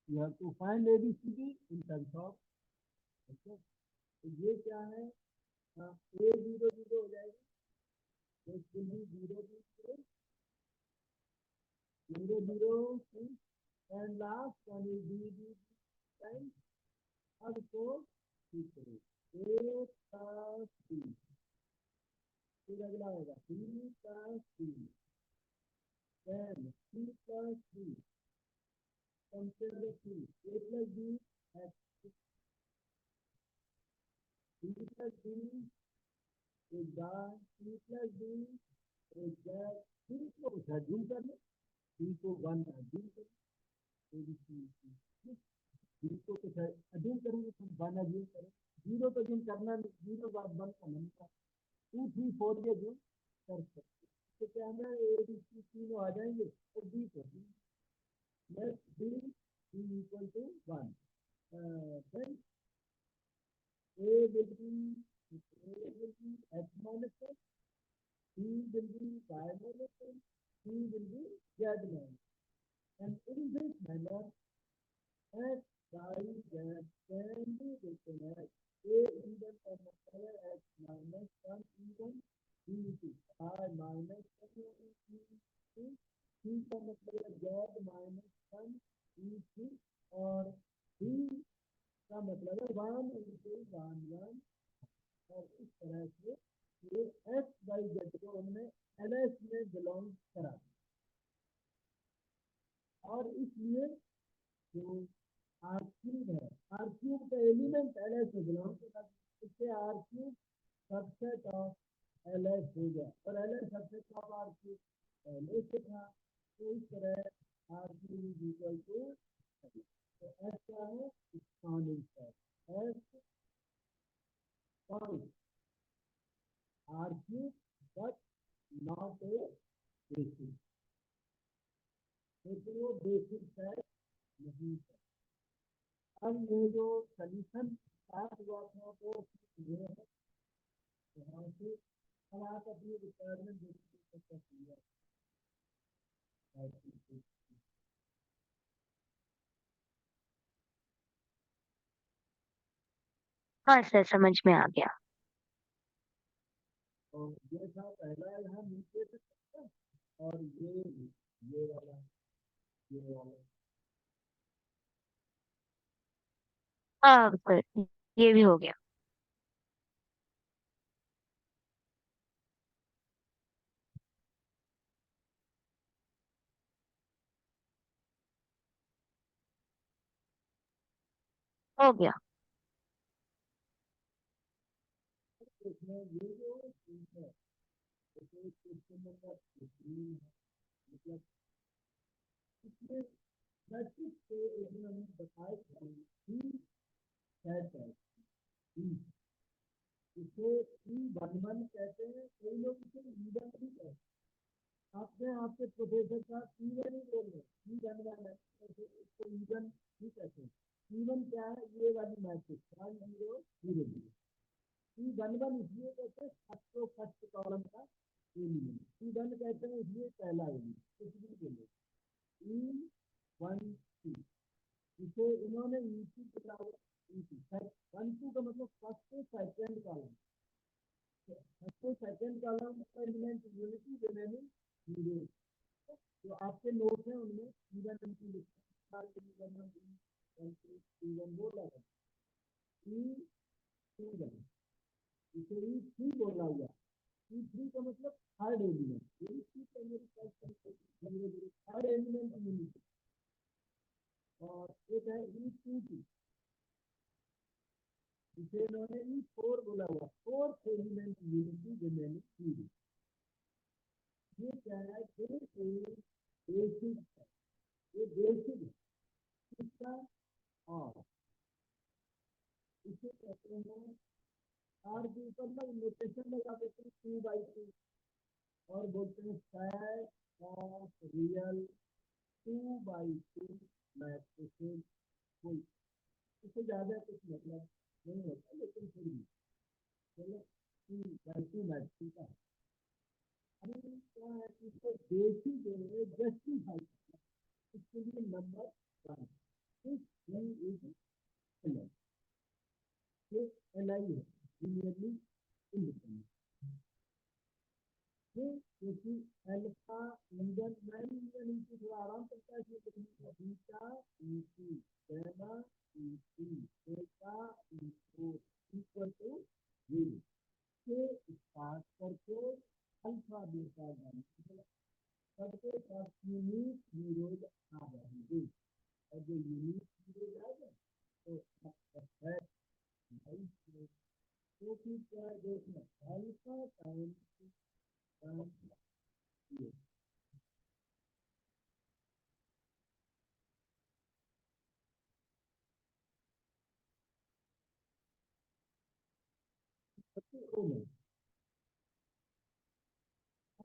Speaker 2: You have to find A B C D in terms of. तो ये क्या है? ए जीरो जीरो हो जाएगा, zero zero zero zero and last one is D D time. अब इसको ठीक करो, ए प्लस डी, फिर अगला होगा B plus D, then C plus D, compare the C, A plus D X, D plus D एक बार, सी प्लस डी एक बार. डी को जूम कर लो, डी को वन जूम कर लो, डी को तो अजूम करेंगे तो वन अजूम करें. जीरो तो जूम करना नहीं, जीरो बाद वन का नंबर 2 3 4 ये जूम कर सकते. तो क्या है? ए बी सी तीनों आ जाएंगे और डी को let D equal to 1. Then A will be X minus one, C will be y minus 1, C will be z minus. And in this manner, x, y, z can be written as a even का मतलब है x minus 1 even dt, y minus 1 dt, c का मतलब है z minus 1 dt, और d का मतलब है 1 into 1 1. और इस तरह से ये एक्स बाई जेड को हमने एल एस में बिलोंग करा. और इसलिए जो आर क्यूब है, आर क्यूब का एलिमेंट एल एस में बिलोंग करता है, इससे R cube subset of L S हो गया, और L S subset of R cube पहले से था। तो इस तरह R cube is equal to, तो एस क्या है, spanning set, S span R cube but not a basis, लेकिन वो बेसिस सेट नहीं है। अब ये जो सोल्यूशन स्टार्ट हुआ था तो ये है, यहाँ से अब आप अपनी रिक्वायरमेंट देखिए।
Speaker 1: हाँ सर, समझ में आ गया।
Speaker 2: और ये था पहला यहाँ नीचे से, और ये वाला, ये वाला।
Speaker 1: हाँ सर, ये भी हो गया। हो गया।
Speaker 2: इसमें ये जो चीज है, जैसे क्वेश्चन नंबर 15 है, मतलब इसमें मैट्रिक्स के इसमें हमें बताए कि सेट है, इसे E11 कहते हैं, कई लोग इसे E1 भी कहते हैं। आपने आपके प्रोफेसर का E1 ही बोल रहे E11 है, तो इसको E1 ही कहते हैं। E1 क्या है, ये वाली मैट्रिक्स 1 0 0 0। E11 इसलिए कहते हैं सबको फर्स्ट कॉलम का एलिमेंट, E1 कहते हैं इसलिए पहला एलिमेंट, कुछ भी बोले E1 इसे इन्होंने E2 के बराबर, E2 1 2 का मतलब first second column, first second column का एलिमेंट यूनिटी रिमेनिंग जीरो। जो आपके नोट है उनमें E1 E2 लिखा है, E1 बोला है, E2 इसे E3 बोला हुआ, E3 का मतलब third element, third element unity. और एक है E2 इसे इन्होंने E4 बोला हुआ, fourth element unity remaining zero. ये क्या है, बेसिक है, ये बेसिक है इसका। और इसे कहते हैं, आर के ऊपर ना नोटेशन लगा देते हैं 2/2, और बोलते हैं सेट ऑफ रियल 2/2 मैट्रिसेस। कोई इससे ज्यादा कुछ मतलब नहीं होता, लेकिन फिर भी चलो 2/2 मैट्रिक्स का। अभी क्या है कि इसको बेसिक जो है जस्टिफाई, इसके लिए नंबर 1 इज एल, ये एल आई है, लीनियरली इंडिपेंडेंट। क्योंकि अल्फा इंजन मैं इंजन इनकी थोड़ा आराम करता है, इसलिए लिखने बीटा इनकी गैमा इनकी थीटा इनको इक्वल टू 0 से स्टार्ट करके अल्फा बीटा गैमा सबके पास यूनिक जीरोज आ जाएंगे, और जो यूनिक जीरोज आएगा तो है, तो फिर क्या देखना, अल्फा टाइम में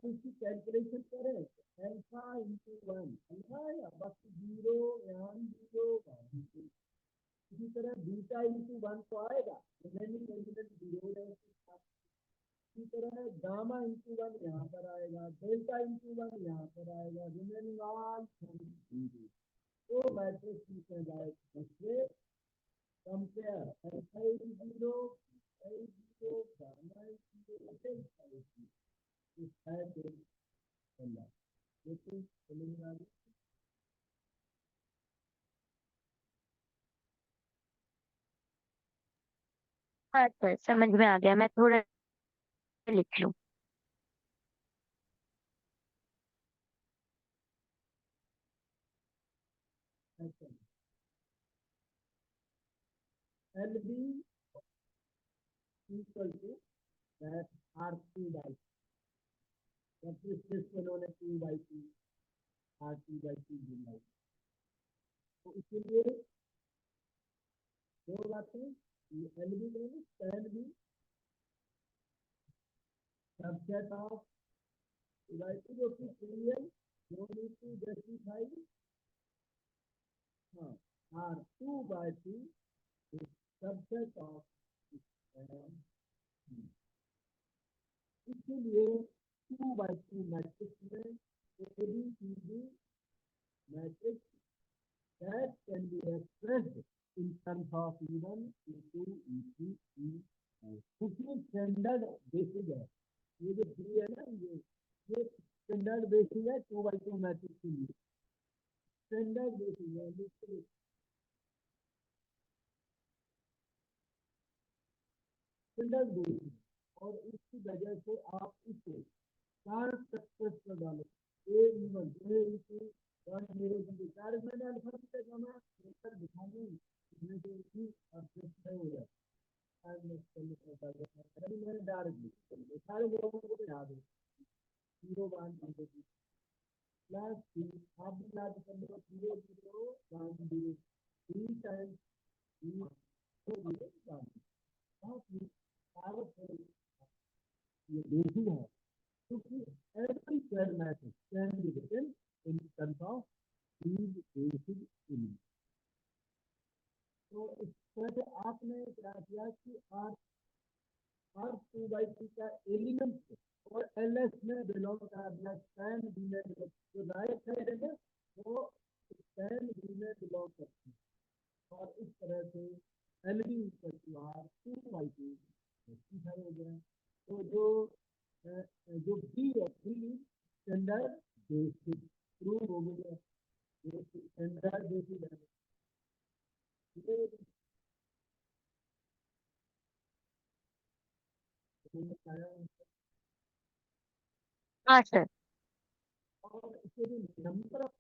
Speaker 2: इसकी कैलकुलेशन करें, अल्फा इंटू 1 अल्फा या बाकी जीरो, यहाँ जीरो। इसी तरह बीटा इंटू 1 तो आएगा, रिमेनिंग एलिमेंट जीरो रहेगा। इसी तरह गामा इंटू 1 यहाँ पर आएगा, डेल्टा इंटू 1 यहाँ पर आएगा, रिमेनिंग ऑल जीरो। तो मैट्रिक्स लिखे जाए इससे compare alpha is zero, zero, gamma is zero, delta is zero. लेकिन
Speaker 1: हाँ सर, समझ में आ गया। मैं थोड़ा लिख लूँ।
Speaker 2: LB equal to that R2 by 2 उन्होंने 2 by 2 R2 by 2 मिला। तो इसलिए दो बातें, LB में tan B subset of by 2 जो कि clear no need to justify R2 by 2 is subset of इसलिए 2 by 2 मैट्रिक्स में ABCD matrix that can be expressed in terms of E1, E2, E3, E4 क्योंकि standard basis है ये जो B है ना ये स्टैंडर्ड बेसिस है 2 by 2 मैट्रिक्स के लिए स्टैंडर्ड बेसिस है स्टैंडर्ड बेसिस और इसकी वजह से आप इसे 4 स्ट्रक्चर्स पर डालो A1 A2 1 0 0 4 मैंने अल्फा की जगह में दिखाने इसमें से ही ऑब्जेक्ट है हो जाता है मैंने डाल दी सारे लोगों को याद है 0 1 0 प्लस 3 आप भी याद कर लो 0 0 1 0 3 टाइम्स 3 2 0 1 ये बेसिक है क्योंकि every square matrix can be written in terms of these basic elements. तो इस तरह आपने क्या किया कि R2 by 2 का एलिमेंट और LS में बिलोंग कर दिया tan B में जो राइट साइड है वो tan B में बिलोंग करती है और इस तरह से LB R2 by 2 हो गया। तो जो B है स्टैंडर्ड बेसिक प्रूव हो गया स्टैंडर्ड बेसिक है
Speaker 1: हाँ सर।
Speaker 2: और इसके भी नंबर ऑफ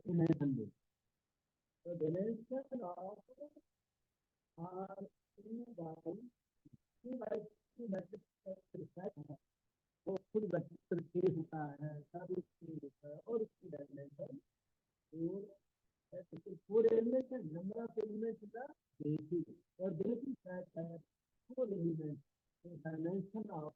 Speaker 2: डिमेंशन तो dimension of R2 by 2 matrix वो खुद वेक्टर के होता है सब उसके होता है और उसकी डायमेंशन 4 एलिमेंट है नंबर ऑफ एलिमेंट का बेसिक और बेसिक फैक्ट है 4 एलिमेंट तो डायमेंशन ऑफ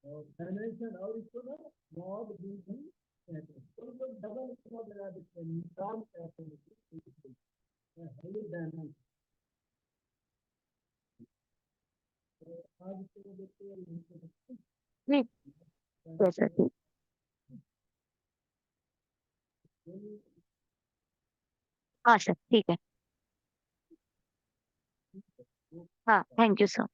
Speaker 2: और डायमेंशन और इसको ना मॉड भी कहते हैं तो लोग डबल मॉड लगा देते हैं निकाल कहते हैं हाई डायमेंशन आज के देखते हैं
Speaker 1: ठीक है सर। ठीक। हाँ सर ठीक है। हाँ थैंक यू सर।